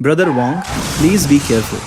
Brother Wong, please be careful.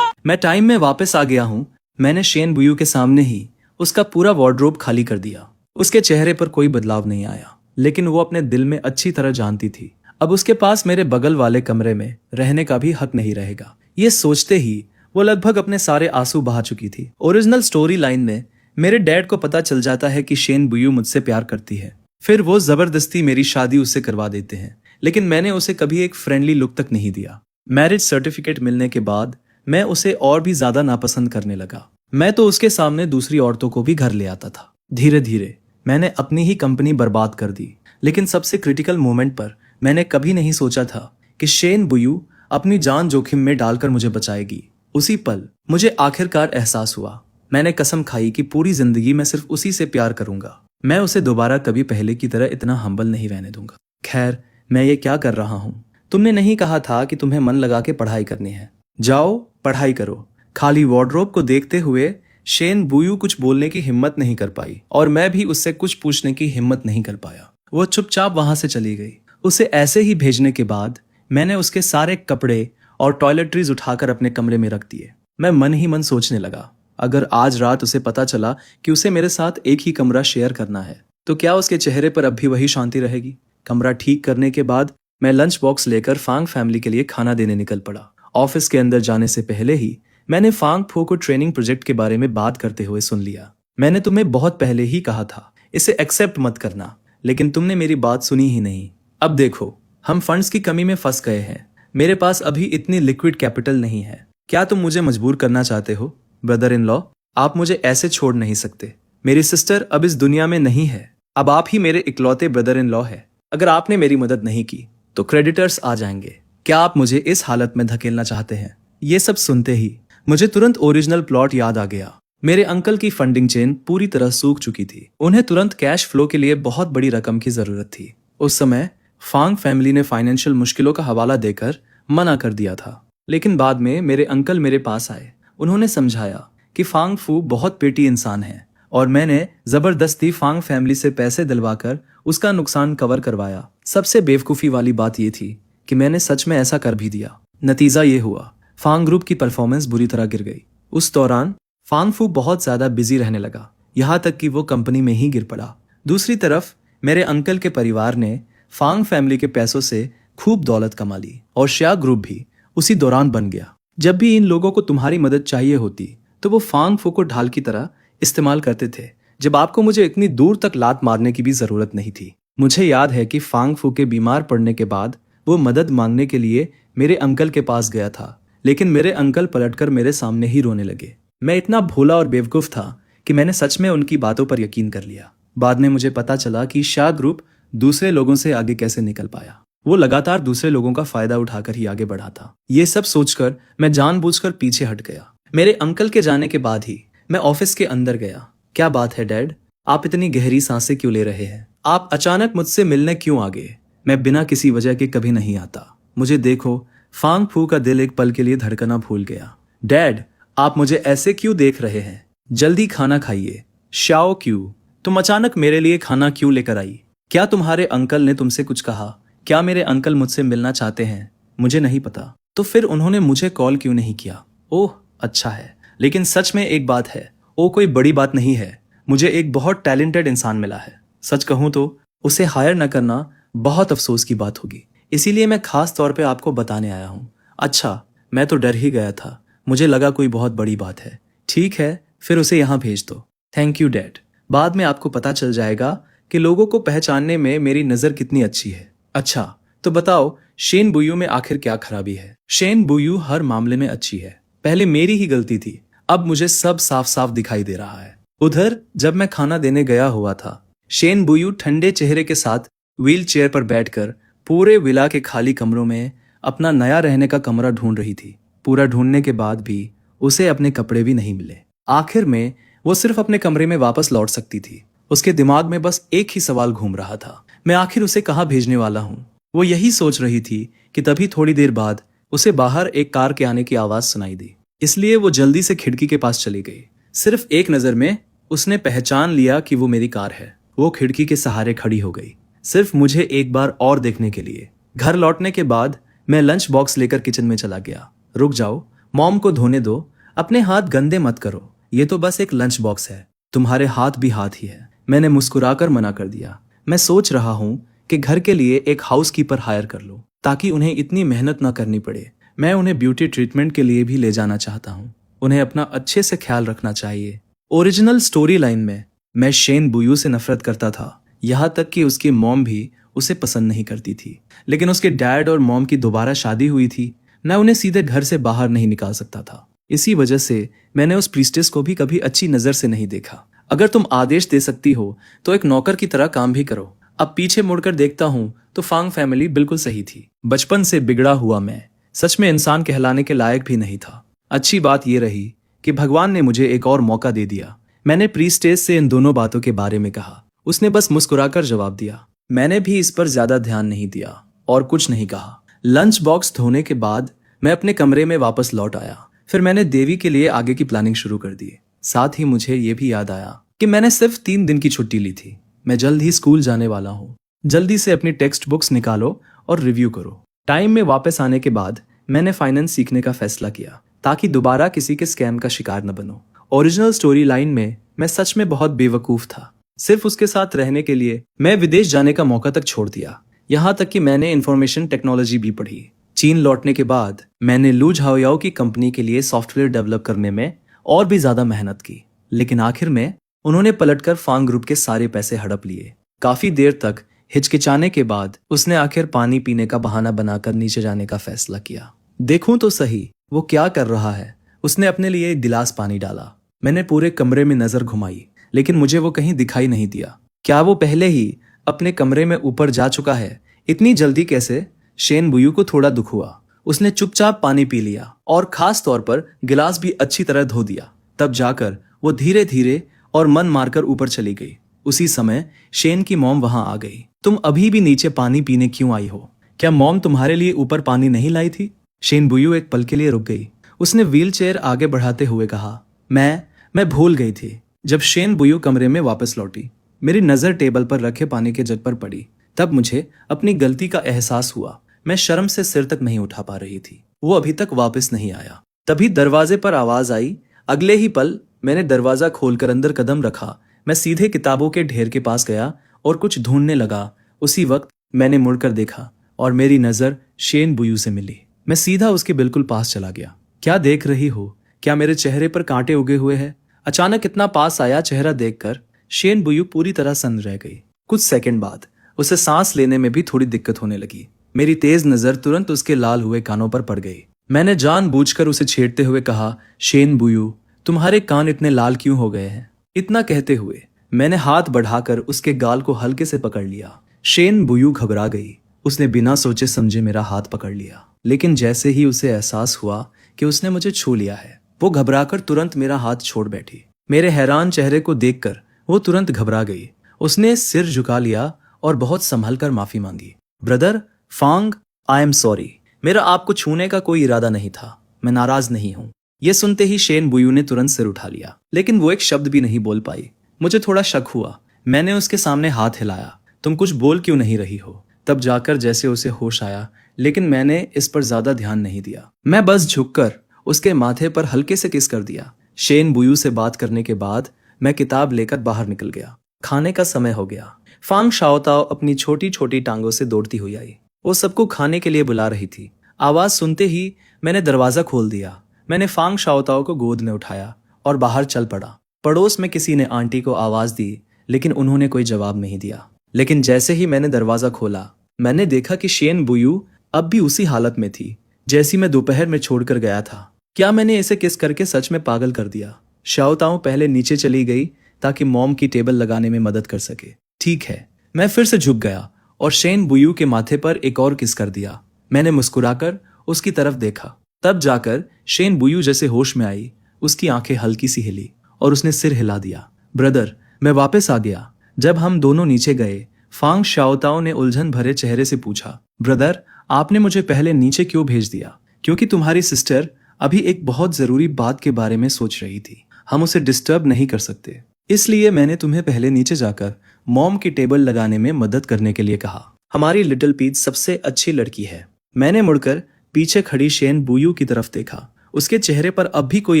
मैं time में वापस आ गया हूँ। मैंने शेन बुयू के सामने ही उसका पूरा वार्डरोब खाली कर दिया। उसके चेहरे पर कोई बदलाव नहीं आया, लेकिन वो अपने दिल में अच्छी तरह जानती थी अब उसके पास मेरे बगल वाले कमरे में रहने का भी हक नहीं रहेगा। ये सोचते ही वो लगभग अपने सारे आंसू बहा चुकी थी। ओरिजिनल स्टोरी लाइन में मेरे डैड को पता चल जाता है कि शेन बुयू मुझसे प्यार करती है। फिर वो जबरदस्ती मेरी शादी उससे करवा देते हैं, लेकिन मैंने उसे कभी एक फ्रेंडली लुक तक नहीं दिया। मैरिज सर्टिफिकेट मिलने के बाद मैं उसे और भी ज्यादा नापसंद करने लगा। मैं तो उसके सामने दूसरी औरतों को भी घर ले आता था। धीरे धीरे मैंने अपनी ही कंपनी बर्बाद कर दी, लेकिन सबसे क्रिटिकल मोमेंट पर मैंने कभी नहीं सोचा था कि शेन बुयू अपनी जान जोखिम में डालकर मुझे बचाएगी। उसी पल मुझे आखिरकार एहसास हुआ। मैंने कसम खाई कि पूरी जिंदगी मैं सिर्फ उसी से प्यार करूंगा। मैं उसे दोबारा कभी पहले की तरह इतना हम्बल नहीं रहने दूंगा। खैर, मैं ये क्या कर रहा हूँ? तुमने नहीं कहा था कि तुम्हें मन लगा के पढ़ाई करनी है? जाओ पढ़ाई करो। खाली वार्डरोब को देखते हुए शेन बुयू कुछ बोलने की हिम्मत नहीं कर पाई और मैं भी उससे कुछ पूछने की हिम्मत नहीं कर पाया। वो चुपचाप वहां से चली गई। उसे ऐसे ही भेजने के बाद मैंने उसके सारे कपड़े और टॉयलेटरीज उठाकर अपने कमरे में रख दिए। मैं मन ही मन सोचने लगा, अगर आज रात उसे पता चला कि उसे मेरे साथ एक ही कमरा शेयर करना है तो क्या उसके चेहरे पर अब भी वही शांति रहेगी? कमरा ठीक करने के बाद मैं लंच बॉक्स लेकर फांग फैमिली के लिए खाना देने निकल पड़ा। ऑफिस के अंदर जाने से पहले ही मैंने फांग फू को ट्रेनिंग प्रोजेक्ट के बारे में बात करते हुए सुन लिया। मैंने तुम्हें बहुत पहले ही कहा था इसे एक्सेप्ट मत करना, लेकिन तुमने मेरी बात सुनी ही नहीं। अब देखो, हम फंड्स की कमी में फंस गए हैं। मेरे पास अभी इतनी लिक्विड कैपिटल नहीं है। क्या तुम मुझे मजबूर करना चाहते हो? ब्रदर इन लॉ, आप मुझे ऐसे छोड़ नहीं सकते। मेरी सिस्टर अब इस दुनिया में नहीं है। अब आप ही मेरे इकलौते ब्रदर इन लॉ है। अगर आपने मेरी मदद नहीं की तो क्रेडिटर्स आ जाएंगे। क्या आप मुझे इस हालत में धकेलना चाहते हैं? ये सब सुनते ही मुझे तुरंत ओरिजिनल प्लॉट याद आ गया। मेरे अंकल की फंडिंग चेन पूरी तरह सूख चुकी थी। उन्हें तुरंत कैश फ्लो के लिए बहुत बड़ी रकम की जरूरत थी। उस समय फांग फैमिली ने फाइनेंशियल मुश्किलों का हवाला देकर मना कर दिया था, लेकिन बाद में मेरे अंकल मेरे पास आए। उन्होंने समझाया कि फांग फू बहुत पेटी इंसान है और मैंने जबरदस्ती फांग फैमिली से पैसे दिलवाकर उसका नुकसान कवर करवाया। सबसे बेवकूफ़ी वाली बात यह थी कि मैंने सच में ऐसा कर भी दिया। नतीजा ये हुआ, फांग ग्रुप की परफॉर्मेंस बुरी तरह गिर गई। उस दौरान फांग फू बहुत ज्यादा बिजी रहने लगा, यहाँ तक कि वो कंपनी में ही गिर पड़ा। दूसरी तरफ मेरे अंकल के परिवार ने फांग फैमिली के पैसों से खूब दौलत कमा ली और शिया ग्रुप भी उसी दौरान बन गया। जब भी इन लोगों को तुम्हारी मदद चाहिए होती तो वो फांग फू को ढाल की तरह इस्तेमाल करते थे, जब आपको मुझे इतनी दूर तक लात मारने की भी जरूरत नहीं थी। मुझे याद है कि फांग फू के बीमार पड़ने के बाद वो मदद मांगने के लिए मेरे अंकल के पास गया था, लेकिन मेरे अंकल पलटकर मेरे सामने ही रोने लगे। मैं इतना भोला और बेवकूफ था कि मैंने सच में उनकी बातों पर यकीन कर लिया। बाद में मुझे पता चला कि शाह ग्रुप दूसरे लोगों से आगे कैसे निकल पाया। वो लगातार दूसरे लोगों का फायदा उठाकर ही आगे बढ़ा था। ये सब सोचकर मैं जानबूझकर पीछे हट गया। मेरे अंकल के जाने के बाद ही मैं ऑफिस के अंदर गया। क्या बात है डैड, आप इतनी गहरी सांसें क्यों ले रहे हैं? आप अचानक मुझसे मिलने क्यों आ गए? मैं बिना किसी वजह के कभी नहीं आता। मुझे देखो, फांग फू का दिल एक पल के लिए धड़कना भूल गया। डैड, आप मुझे ऐसे क्यों देख रहे हैं? जल्दी खाना खाइए। शाओ क्यों, तुम अचानक मेरे लिए खाना क्यों लेकर आई? क्या तुम्हारे अंकल ने तुमसे कुछ कहा? क्या मेरे अंकल मुझसे मिलना चाहते हैं? मुझे नहीं पता। तो फिर उन्होंने मुझे कॉल क्यों नहीं किया? ओह अच्छा है, लेकिन सच में एक बात है, वो कोई बड़ी बात नहीं है। मुझे एक बहुत टैलेंटेड इंसान मिला है। सच कहूं तो उसे हायर न करना बहुत अफसोस की बात होगी, इसीलिए मैं खास तौर पे आपको बताने आया हूँ। अच्छा, मैं तो डर ही गया था। मुझे लगा कोई बहुत बड़ी बात है। ठीक है, फिर उसे यहाँ भेज दो। Thank you dad. बाद में आपको पता चल जाएगा कि लोगों को पहचानने में मेरी नज़र कितनी अच्छी है। अच्छा, तो बताओ शेन बुयू में आखिर क्या खराबी है? शेन बुयू हर मामले में अच्छी है। पहले मेरी ही गलती थी, अब मुझे सब साफ साफ दिखाई दे रहा है। उधर जब मैं खाना देने गया हुआ था, शेन बुयू ठंडे चेहरे के साथ व्हील चेयर पर बैठकर पूरे विला के खाली कमरों में अपना नया रहने का कमरा ढूंढ रही थी। पूरा ढूंढने के बाद भी उसे अपने कपड़े भी नहीं मिले। आखिर में वो सिर्फ अपने कमरे में वापस लौट सकती थी। उसके दिमाग में बस एक ही सवाल घूम रहा था, मैं आखिर उसे कहाँ भेजने वाला हूँ। वो यही सोच रही थी कि तभी थोड़ी देर बाद उसे बाहर एक कार के आने की आवाज सुनाई दी। इसलिए वो जल्दी से खिड़की के पास चली गई। सिर्फ एक नजर में उसने पहचान लिया कि वो मेरी कार है। वो खिड़की के सहारे खड़ी हो गई। सिर्फ मुझे एक बार और देखने के लिए। घर लौटने के बाद मैं लंच बॉक्स लेकर किचन में चला गया। रुक जाओ, मॉम को धोने दो, अपने हाथ गंदे मत करो, ये तो बस एक लंच बॉक्स है, तुम्हारे हाथ भी हाथ ही है। मैंने मुस्कुराकर मना कर दिया। मैं सोच रहा हूँ कि घर के लिए एक हाउसकीपर हायर कर लूँ ताकि उन्हें इतनी मेहनत ना करनी पड़े। मैं उन्हें ब्यूटी ट्रीटमेंट के लिए भी ले जाना चाहता हूँ। उन्हें अपना अच्छे से ख्याल रखना चाहिए। ओरिजिनल स्टोरी लाइन में मैं शेन बुयू से नफरत करता था, यहाँ तक कि उसकी मॉम भी उसे पसंद नहीं करती थी। लेकिन उसके डैड और मॉम की दोबारा शादी हुई थी, मैं उन्हें सीधे घर से बाहर नहीं निकाल सकता था। इसी वजह से मैंने उस प्रीस्टेस को भी कभी अच्छी नजर से नहीं देखा। अगर तुम आदेश दे सकती हो तो एक नौकर की तरह काम भी करो। अब पीछे मुड़कर देखता हूँ तो फांग फैमिली बिल्कुल सही थी। बचपन से बिगड़ा हुआ मैं सच में इंसान कहलाने के लायक भी नहीं था। अच्छी बात यह रही कि भगवान ने मुझे एक और मौका दे दिया। मैंने प्रीस्टेस से इन दोनों बातों के बारे में कहा। उसने बस मुस्कुराकर जवाब दिया। मैंने भी इस पर ज्यादा ध्यान नहीं दिया और कुछ नहीं कहा। लंच बॉक्स धोने के बाद मैं अपने कमरे में वापस लौट आया। फिर मैंने देवी के लिए आगे की प्लानिंग शुरू कर दी। साथ ही मुझे ये भी याद आया कि मैंने सिर्फ 3 दिन की छुट्टी ली थी। मैं जल्द ही स्कूल जाने वाला हूँ। जल्दी से अपनी टेक्स्ट बुक्स निकालो और रिव्यू करो। टाइम में वापस आने के बाद मैंने फाइनेंस सीखने का फैसला किया ताकि दोबारा किसी के स्कैम का शिकार न बनो। ओरिजिनल स्टोरी लाइन में मैं सच में बहुत बेवकूफ था। सिर्फ उसके साथ रहने के लिए मैं विदेश जाने का मौका तक छोड़ दिया। यहाँ तक कि मैंने इंफॉर्मेशन टेक्नोलॉजी भी पढ़ी। चीन लौटने के बाद मैंने लू झाओयाओ की कंपनी के लिए सॉफ्टवेयर डेवलप करने में और भी ज्यादा मेहनत की। लेकिन आखिर में उन्होंने पलटकर फांग ग्रुप के सारे पैसे हड़प लिए। काफी देर तक हिचकिचाने के बाद उसने आखिर पानी पीने का बहाना बनाकर नीचे जाने का फैसला किया। देखूं तो सही वो क्या कर रहा है। उसने अपने लिए एक गिलास पानी डाला। मैंने पूरे कमरे में नजर घुमाई, लेकिन मुझे वो कहीं दिखाई नहीं दिया। क्या वो पहले ही अपने कमरे में ऊपर जा चुका है? इतनी जल्दी कैसे? शेन बुयू को थोड़ा दुख हुआ। उसने चुपचाप पानी पी लिया और खास तौर पर गिलास भी अच्छी तरह धो दिया। तब जाकर वो धीरे धीरे और मन मारकर ऊपर चली गई। उसी समय शेन की मॉम वहां आ गई। तुम अभी भी नीचे पानी पीने क्यों आई हो? क्या मॉम तुम्हारे लिए ऊपर पानी नहीं लाई थी? शेन बुयू एक पल के लिए रुक गई। उसने व्हीलचेयर आगे बढ़ाते हुए कहा, मैं भूल गई थी। जब शेन बुयू कमरे में वापस लौटी, मेरी नजर टेबल पर रखे पानी के जग पर पड़ी। तब मुझे अपनी गलती का एहसास हुआ। मैं शर्म से सिर तक नहीं उठा पा रही थी। वो अभी तक वापस नहीं आया। तभी दरवाजे पर आवाज आई। अगले ही पल मैंने दरवाजा खोलकर अंदर कदम रखा। मैं सीधे किताबों के ढेर के पास गया और कुछ ढूंढने लगा। उसी वक्त मैंने मुड़कर देखा और मेरी नजर शेन बुयू से मिली। मैं सीधा उसके बिल्कुल पास चला गया। क्या देख रही हो? क्या मेरे चेहरे पर कांटे उगे हुए हैं? अचानक इतना पास आया चेहरा देखकर शेन बुयू पूरी तरह सन्न रह गई। कुछ सेकंड बाद उसे सांस लेने में भी थोड़ी दिक्कत होने लगी। मेरी तेज नजर तुरंत उसके लाल हुए कानों पर पड़ गई। मैंने जानबूझकर उसे छेड़ते हुए कहा, शेन बुयू, तुम्हारे कान इतने लाल क्यों हो गए हैं? इतना कहते हुए मैंने हाथ बढ़ाकर उसके गाल को हल्के से पकड़ लिया। शेन बुयू घबरा गई। उसने बिना सोचे समझे मेरा हाथ पकड़ लिया। लेकिन जैसे ही उसे एहसास हुआ कि उसने मुझे छू लिया है, वो घबराकर तुरंत मेरा हाथ छोड़ बैठी। मेरे हैरान चेहरे को देखकर वो तुरंत घबरा गई। उसने सिर झुका लिया और बहुत संभल कर माफी मांगी। Brother Fang, I am sorry. मेरा आपको छूने का कोई इरादा नहीं था। मैं नाराज नहीं हूँ। ये सुनते ही शेन बुयू ने तुरंत सिर उठा लिया, लेकिन वो एक शब्द भी नहीं बोल पाई। मुझे थोड़ा शक हुआ। मैंने उसके सामने हाथ हिलाया। तुम कुछ बोल क्यों नहीं रही हो? तब जाकर जैसे उसे होश आया, लेकिन मैंने इस पर ज्यादा ध्यान नहीं दिया। मैं बस झुककर उसके माथे पर हल्के से किस कर दिया। शेन बुयू से बात करने के बाद मैं किताब लेकर बाहर निकल गया। खाने का समय हो गया। फांग शाओताओ अपनी छोटी छोटी टांगों से दौड़ती हुई आई। वो सबको खाने के लिए बुला रही थी। आवाज सुनते ही मैंने दरवाजा खोल दिया। मैंने फांग शाओताओ को गोद में उठाया और बाहर चल पड़ा। पड़ोस में किसी ने आंटी को आवाज दी, लेकिन उन्होंने कोई जवाब नहीं दिया। लेकिन जैसे ही मैंने दरवाजा खोला, मैंने देखा कि शेन बुयू अब भी उसी हालत में थी जैसी मैं दोपहर में छोड़कर गया था। क्या मैंने इसे किस करके सच में पागल कर दिया? शाओताओ पहले नीचे चली गई ताकि मॉम की टेबल लगाने में मदद कर सके। ठीक है, मैं फिर से झुक गया और शेन बुयू के माथे पर एक और किस कर दिया। मैंने मुस्कुराकर उसकी तरफ देखा। तब जाकर शेन बुयू जैसे होश में आई। उसकी आंखें हल्की सी हिली और उसने सिर हिला दिया। ब्रदर, मैं वापस आ गया। जब हम दोनों नीचे गए, फांग शाओताओ ने उलझन भरे चेहरे से पूछा, ब्रदर, आपने मुझे पहले नीचे क्यों भेज दिया? क्योंकि तुम्हारी सिस्टर अभी एक बहुत जरूरी बात के बारे में सोच रही थी। हम उसे डिस्टर्ब नहीं कर सकते, इसलिए मैंने तुम्हें पहले नीचे जाकर मॉम की टेबल लगाने में मदद करने के लिए कहा। हमारी लिटिल पीच सबसे अच्छी लड़की है। मैंने मुड़कर पीछे खड़ी शेन बुयू की तरफ देखा। उसके चेहरे पर अब भी कोई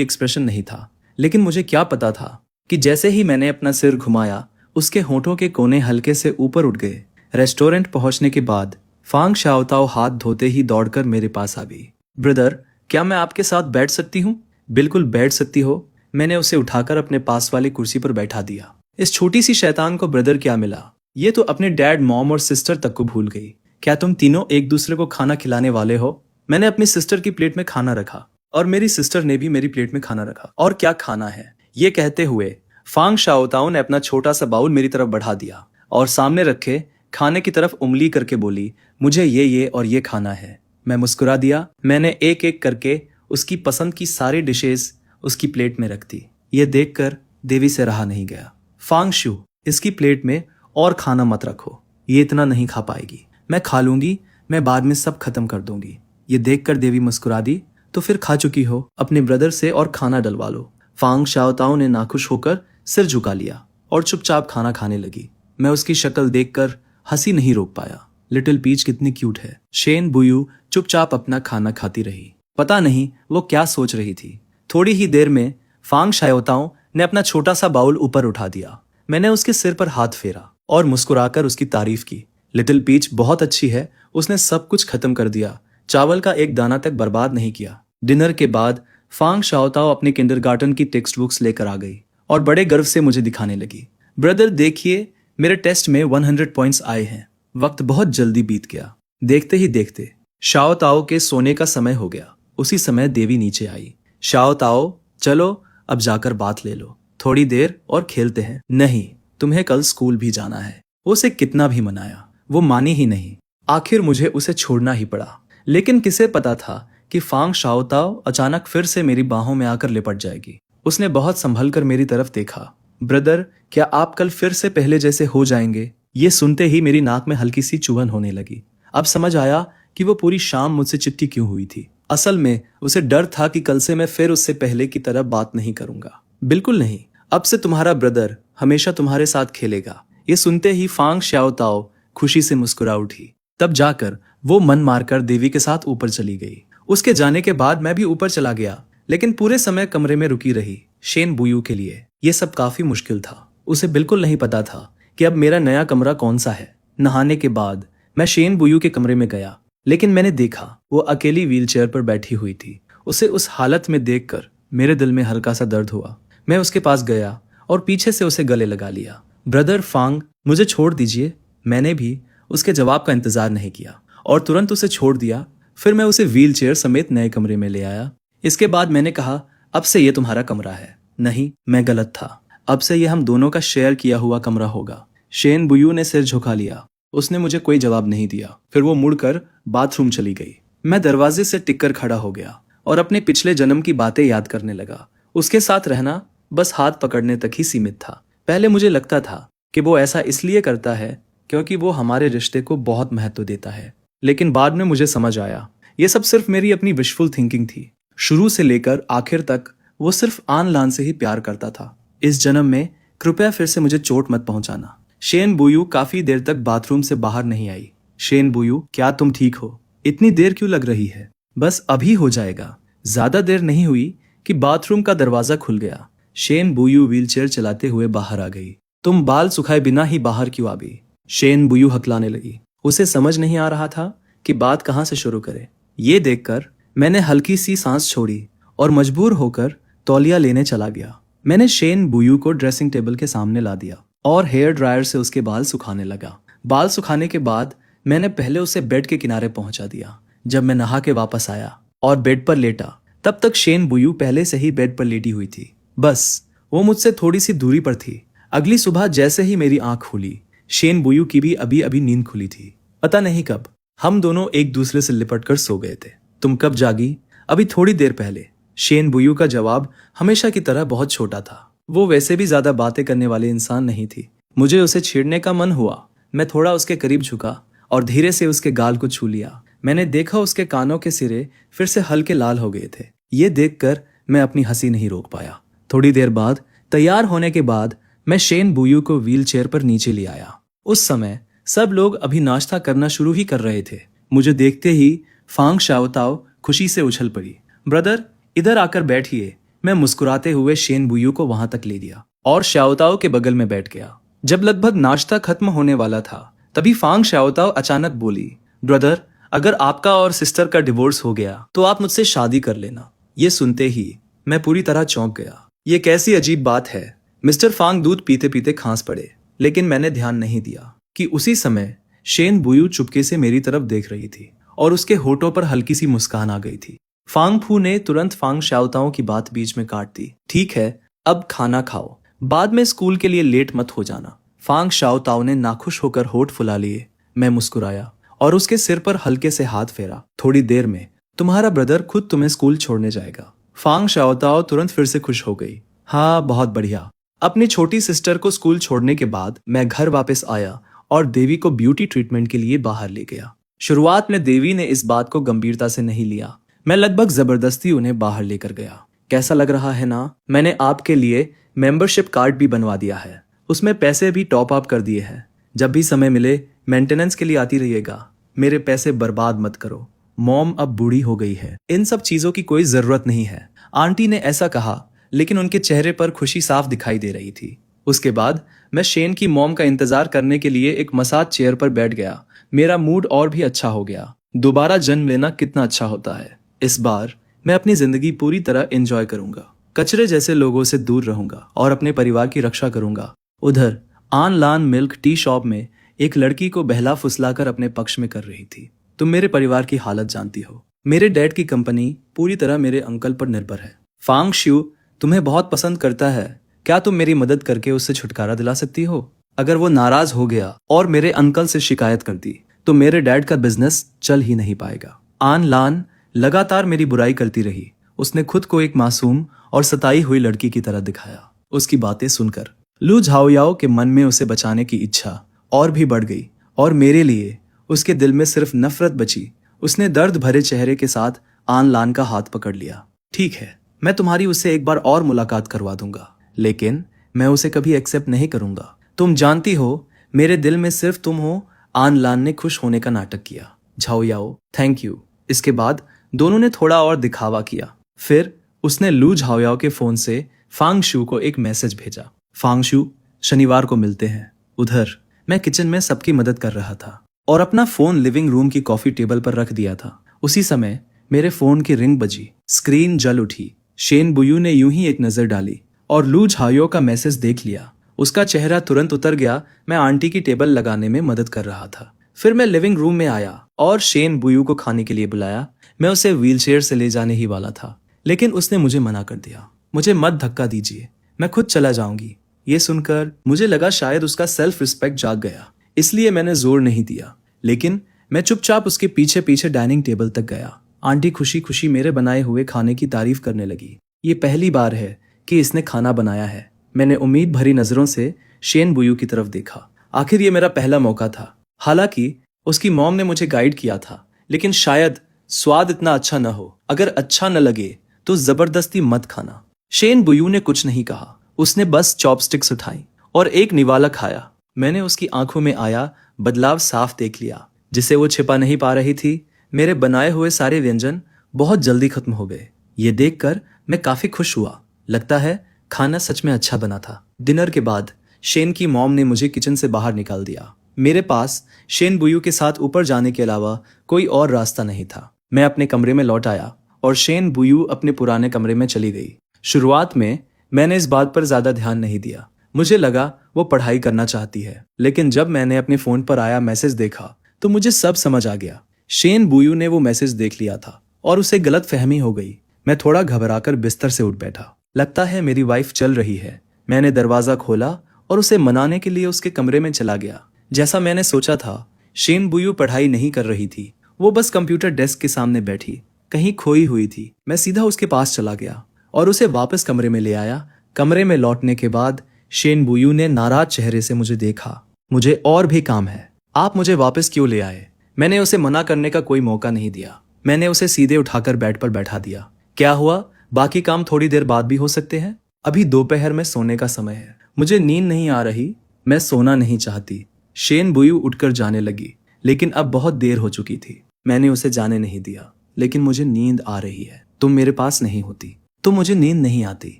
एक्सप्रेशन नहीं था, लेकिन मुझे क्या पता था कि जैसे ही मैंने अपना सिर घुमाया उसके होठों के कोने हल्के से ऊपर उठ गए। रेस्टोरेंट पहुंचने के बाद फांग शाओताओ हाथ धोते ही दौड़कर मेरे पास आ गई। ब्रदर, क्या मैं आपके साथ बैठ सकती हूँ? बिल्कुल बैठ सकती हो। मैंने उसे उठाकर अपने पास वाली कुर्सी पर बैठा दिया। इस छोटी सी शैतान को ब्रदर क्या मिला? ये तो अपने डैड, मॉम और सिस्टर तक को भूल गई। क्या तुम तीनों एक दूसरे को खाना खिलाने वाले हो? मैंने अपनी सिस्टर की प्लेट में खाना रखा और मेरी सिस्टर ने भी मेरी प्लेट में खाना रखा। और क्या खाना है? ये कहते हुए फांग शाओताओ ने अपना छोटा सा बाउल मेरी तरफ बढ़ा दिया और सामने रखे खाने की तरफ उंगली करके बोली, मुझे ये और ये खाना है। मैं मुस्कुरा दिया। मैंने एक एक करके उसकी पसंद की सारी डिशेस उसकी प्लेट में रख दी। ये देखकर देवी से रहा नहीं गया। फांग शू, इसकी प्लेट में और खाना मत रखो, ये इतना नहीं खा पाएगी। मैं खा लूंगी, मैं बाद में सब खत्म कर दूंगी। ये देखकर देवी मुस्कुरा दी। तो फिर खा चुकी हो, अपने ब्रदर से और खाना डलवा लो। फांग शाओताओ ने नाखुश होकर सिर झुका लिया और चुपचाप खाना खाने लगी। मैं उसकी शक्ल देखकर हंसी नहीं रोक पाया। लिटिल पीच कितनी क्यूट है। शेन बुयू चुपचाप अपना खाना खाती रही। पता नहीं वो क्या सोच रही थी। थोड़ी ही देर में फांग शाओताओ ने अपना छोटा सा बाउल ऊपर उठा दिया। मैंने उसके सिर पर हाथ फेरा और मुस्कुराकर उसकी तारीफ की। लिटिल पीच बहुत अच्छी है, उसने सब कुछ खत्म कर दिया, चावल का एक दाना तक बर्बाद नहीं किया। डिनर के बाद फांग शाओताओ अपने किंडरगार्टन की टेक्स्ट बुक्स लेकर आ गई और बड़े गर्व से मुझे दिखाने लगी। ब्रदर देखिए, मेरे टेस्ट में 100 पॉइंट्स आए हैं। वक्त बहुत जल्दी बीत गया। देखते ही देखते शाओताओ के सोने का समय हो गया। उसी समय देवी नीचे आई। शाओताओ, चलो अब जाकर बात ले लो, थोड़ी देर और खेलते हैं। नहीं, तुम्हें कल स्कूल भी जाना है। उसे कितना भी मनाया, वो मानी ही नहीं। आखिर मुझे उसे छोड़ना ही पड़ा। लेकिन किसे पता था कि फांग शाओताओ अचानक फिर से मेरी बाहों में आकर लिपट जाएगी। उसने बहुत संभल कर मेरी तरफ देखा। ब्रदर, क्या आप कल फिर से पहले जैसे हो जाएंगे? ये सुनते ही मेरी नाक में हल्की सी चुभन होने लगी। अब समझ आया कि वो पूरी शाम मुझसे चिट्ठी क्यों हुई थी। असल में उसे डर था कि कल से मैं फिर उससे पहले की तरह बात नहीं करूंगा। बिल्कुल नहीं, अब से तुम्हारा ब्रदर हमेशा तुम्हारे साथ खेलेगा। ये सुनते ही फांग शाओताओ खुशी से मुस्कुरा उठी। तब जाकर वो मन मारकर देवी के साथ ऊपर चली गई। उसके जाने के बाद मैं भी ऊपर चला गया, लेकिन पूरे समय कमरे में रुकी रही शेन बुयू के लिए। ये सब काफी मुश्किल था। उसे बिल्कुल नहीं पता था कि अब मेरा नया कमरा कौन सा है। नहाने के बाद मैं शेन बुयू के कमरे में गया, लेकिन मैंने देखा वो अकेली व्हीलचेयर पर बैठी हुई थी। उसे उस हालत में देखकर मेरे दिल में हल्का सा दर्द हुआ। मैं उसके पास गया और पीछे से उसे गले लगा लिया। ब्रदर फांग, मुझे छोड़ दीजिए। मैंने भी उसके जवाब का इंतजार नहीं किया और तुरंत उसे छोड़ दिया। फिर मैं उसे व्हीलचेयर समेत नए कमरे में ले आया। इसके बाद मैंने कहा, अब से ये तुम्हारा कमरा है। नहीं, मैं गलत था। अब से ये हम दोनों का शेयर किया हुआ कमरा होगा। शेन बुयू ने सिर झुका लिया। उसने मुझे कोई जवाब नहीं दिया। फिर वो मुड़कर बाथरूम चली गई। मैं दरवाजे से टिककर खड़ा हो गया और अपने पिछले जन्म की बातें याद करने लगा। उसके साथ रहना बस हाथ पकड़ने तक ही सीमित था। पहले मुझे लगता था कि वो ऐसा इसलिए करता है क्योंकि वो हमारे रिश्ते को बहुत महत्व देता है, लेकिन बाद में मुझे समझ आया ये सब सिर्फ मेरी अपनी विशफुल थिंकिंग थी। शुरू से लेकर आखिर तक वो सिर्फ आन लान से ही प्यार करता था। इस जन्म में कृपया फिर से मुझे चोट मत पहुंचाना। शेन बुयू काफी देर तक बाथरूम से बाहर नहीं आई। शेन बुयू, क्या तुम ठीक हो? इतनी देर क्यों लग रही है? बस अभी हो जाएगा। ज्यादा देर नहीं हुई कि बाथरूम का दरवाजा खुल गया। शेन बुयू व्हीलचेयर चलाते हुए बाहर आ गई। तुम बाल सुखाए बिना ही बाहर क्यों आ गई? शेन बुयू हकलाने लगी। उसे समझ नहीं आ रहा था कि बात कहां से शुरू करे। ये देखकर मैंने हल्की सी सांस छोड़ी और मजबूर होकर तौलिया लेने चला गया। मैंने शेन बुयू को ड्रेसिंग टेबल के सामने ला दिया और हेयर ड्रायर से उसके बाल सुखाने लगा। बाल सुखाने के बाद मैंने पहले उसे बेड के किनारे पहुंचा दिया। जब मैं नहा के वापस आया और बेड पर लेटा, तब तक शेन बुयू पहले से ही बेड पर लेटी हुई थी। बस वो मुझसे थोड़ी सी दूरी पर थी। अगली सुबह जैसे ही मेरी आंख खुली, शेन बुयू की भी अभी अभी नींद खुली थी। पता नहीं कब हम दोनों एक दूसरे से लिपट कर सो गए थे। तुम कब जागी? अभी थोड़ी देर पहले। शेन बुयू का जवाब हमेशा की तरह बहुत छोटा था। वो वैसे भी ज्यादा बातें करने वाले इंसान नहीं थी। मुझे उसे छेड़ने का मन हुआ। मैं थोड़ा उसके करीब झुका और धीरे से उसके गाल को छू लिया। मैंने देखा उसके कानों के सिरे फिर से हल्के लाल हो गए थे। ये देखकर मैं अपनी हंसी नहीं रोक पाया। थोड़ी देर बाद तैयार होने के बाद मैं शेन बुयू को व्हील चेयर पर नीचे ले आया। उस समय सब लोग अभी नाश्ता करना शुरू ही कर रहे थे। मुझे देखते ही फांग शाओताओ खुशी से उछल पड़ी। ब्रदर, इधर आकर बैठिए। मैं मुस्कुराते हुए शेन बुयू को वहां तक ले दिया और शाओताओ के बगल में बैठ गया। जब लगभग नाश्ता खत्म होने वाला था तभी फांग शाओताओ अचानक बोली, ब्रदर, अगर आपका और सिस्टर का डिवोर्स हो गया तो आप मुझसे शादी कर लेना। ये सुनते ही मैं पूरी तरह चौंक गया। ये कैसी अजीब बात है। मिस्टर फांग दूध पीते पीते खांस पड़े, लेकिन मैंने ध्यान नहीं दिया कि उसी समय शेन बुयू चुपके से मेरी तरफ देख रही थी और उसके होठों पर हल्की सी मुस्कान आ गई थी। फांग फू ने तुरंत फांग शाओताओ की बात बीच में काट दी। ठीक है, अब खाना खाओ, बाद में स्कूल के लिए लेट मत हो जाना। फांग शाओताओ ने नाखुश होकर होठ फुला लिए। मैं मुस्कुराया और उसके सिर पर हल्के से हाथ फेरा। थोड़ी देर में तुम्हारा ब्रदर खुद तुम्हें स्कूल छोड़ने जाएगा। फांग शाओताओ तुरंत फिर से खुश हो गई। हाँ, बहुत बढ़िया। अपनी छोटी सिस्टर को स्कूल छोड़ने के बाद मैं घर वापस आया और देवी को ब्यूटी ट्रीटमेंट के लिए बाहर ले गया। शुरुआत में देवी ने इस बात को गंभीरता से नहीं लिया। मैं लगभग जबरदस्ती उन्हें बाहर लेकर गया। कैसा लग रहा है ना? मैंने आपके लिए मेंबरशिप कार्ड भी बनवा दिया है। उसमें पैसे भी टॉप अप कर दिए हैं। जब भी समय मिले मेंटेनेंस के लिए आती रहिएगा। मेरे पैसे बर्बाद मत करो। मॉम अब बूढ़ी हो गई है, इन सब चीजों की कोई जरूरत नहीं है। आंटी ने ऐसा कहा, लेकिन उनके चेहरे पर खुशी साफ दिखाई दे रही थी। उसके बाद मैं शेन की मॉम का इंतजार करने के लिए एक मसाज चेयर पर बैठ गया। मेरा मूड और भी अच्छा हो गया। दोबारा जन्म लेना कितना अच्छा होता है। इस बार मैं अपनी जिंदगी पूरी तरह एंजॉय करूंगा। कचरे जैसे लोगों से दूर रहूंगा और अपने परिवार की रक्षा करूंगा। उधर आन लान मिल्क टी शॉप में एक लड़की को बहला फुसलाकर अपने पक्ष में कर रही थी। तुम मेरे परिवार की हालत जानती हो। मेरे डैड की कंपनी पूरी तरह मेरे अंकल पर निर्भर है। फांग शिउ तुम्हें बहुत पसंद करता है। क्या तुम मेरी मदद करके उससे छुटकारा दिला सकती हो? अगर वो नाराज हो गया और मेरे अंकल से शिकायत कर दी तो मेरे डैड का बिजनेस चल ही नहीं पाएगा। आन लान लगातार मेरी बुराई करती रही। उसने खुद को एक मासूम और सताई हुई लड़की की तरह दिखाया। उसकी बातें सुनकर लू झाओयाओ के मन में उसे बचाने की इच्छा और भी बढ़ गई और मेरे लिए उसके दिल में सिर्फ नफरत बची। उसने दर्द भरे चेहरे के साथ आन लान का हाथ पकड़ लिया। ठीक है, मैं तुम्हारी उससे एक बार और मुलाकात करवा दूंगा, लेकिन मैं उसे कभी एक्सेप्ट नहीं करूंगा। तुम जानती हो मेरे दिल में सिर्फ तुम हो। आन लान ने खुश होने का नाटक किया। झाओयाओ, थैंक यू। इसके बाद दोनों ने थोड़ा और दिखावा किया। फिर उसने लू झाओयाओ के फोन से फांग शू को एक मैसेज भेजा। फांग शू, शनिवार को मिलते हैं। उधर मैं किचन में सबकी मदद कर रहा था और अपना फोन लिविंग रूम की कॉफी टेबल पर रख दिया था। उसी समय मेरे फोन की रिंग बजी। स्क्रीन जल उठी। शेन बुयू ने यूं ही एक नजर डाली और लू झाओयाओ का मैसेज देख लिया। उसका चेहरा तुरंत उतर गया। मैं आंटी की टेबल लगाने में मदद कर रहा था। फिर मैं लिविंग रूम में आया और शेन बुयू को खाने के लिए बुलाया। मैं उसे व्हीलचेयर से ले जाने ही वाला था, लेकिन उसने मुझे मना कर दिया। मुझे मत धक्का दीजिए, मैं खुद चला जाऊंगी। ये सुनकर मुझे लगा शायद उसका सेल्फ रिस्पेक्ट जाग गया, इसलिए मैंने जोर नहीं दिया। लेकिन मैं चुपचाप उसके पीछे पीछे डाइनिंग टेबल तक गया। आंटी खुशी खुशी मेरे बनाए हुए खाने की तारीफ करने लगी। ये पहली बार है कि इसने खाना बनाया है। मैंने उम्मीद भरी नजरों से शेन बुयू की तरफ देखा। आखिर ये मेरा पहला मौका था। हालांकि उसकी मॉम ने मुझे गाइड किया था, लेकिन शायद स्वाद इतना अच्छा न हो। अगर अच्छा न लगे तो जबरदस्ती मत खाना। शेन बुयू ने कुछ नहीं कहा। उसने बस चॉपस्टिक्स उठाई और एक निवाला खाया। मैंने उसकी आंखों में आया बदलाव साफ देख लिया, जिसे वो छिपा नहीं पा रही थी। मेरे बनाए हुए सारे व्यंजन बहुत जल्दी खत्म हो गए। ये देखकर मैं काफी खुश हुआ। लगता है खाना सच में अच्छा बना था। डिनर के बाद शेन की मॉम ने मुझे किचन से बाहर निकाल दिया। मेरे पास शेन बुयू के साथ ऊपर जाने के अलावा कोई और रास्ता नहीं था। मैं अपने कमरे में लौट आया और शेन बुयू अपने पुराने कमरे में चली गई। शुरुआत में मैंने इस बात पर ज्यादा ध्यान नहीं दिया। मुझे लगा वो पढ़ाई करना चाहती है, लेकिन जब मैंने अपने फोन पर आया मैसेज देखा तो मुझे सब समझ आ गया। शेन बुयू ने वो मैसेज देख लिया था और उसे गलत फहमी हो गई। मैं थोड़ा घबराकर बिस्तर से उठ बैठा। लगता है मेरी वाइफ चल रही है। मैंने दरवाजा खोला और उसे मनाने के लिए उसके कमरे में चला गया। जैसा मैंने सोचा था, शेन बुयू पढ़ाई नहीं कर रही थी। वो बस कंप्यूटर डेस्क के सामने बैठी कहीं खोई हुई थी। मैं सीधा उसके पास चला गया और उसे वापस कमरे में ले आया। कमरे में लौटने के बाद शेन बुयू ने नाराज चेहरे से मुझे देखा। मुझे और भी काम है, आप मुझे वापस क्यों ले आए? मैंने उसे मना करने का कोई मौका नहीं दिया। मैंने उसे सीधे उठाकर बेड पर बैठा दिया। क्या हुआ? बाकी काम थोड़ी देर बाद भी हो सकते हैं। अभी दोपहर में सोने का समय है। मुझे नींद नहीं आ रही, मैं सोना नहीं चाहती। शेन बुयू उठकर जाने लगी, लेकिन अब बहुत देर हो चुकी थी। मैंने उसे जाने नहीं दिया। लेकिन मुझे नींद आ रही है, तुम मेरे पास नहीं होती तो मुझे नींद नहीं आती।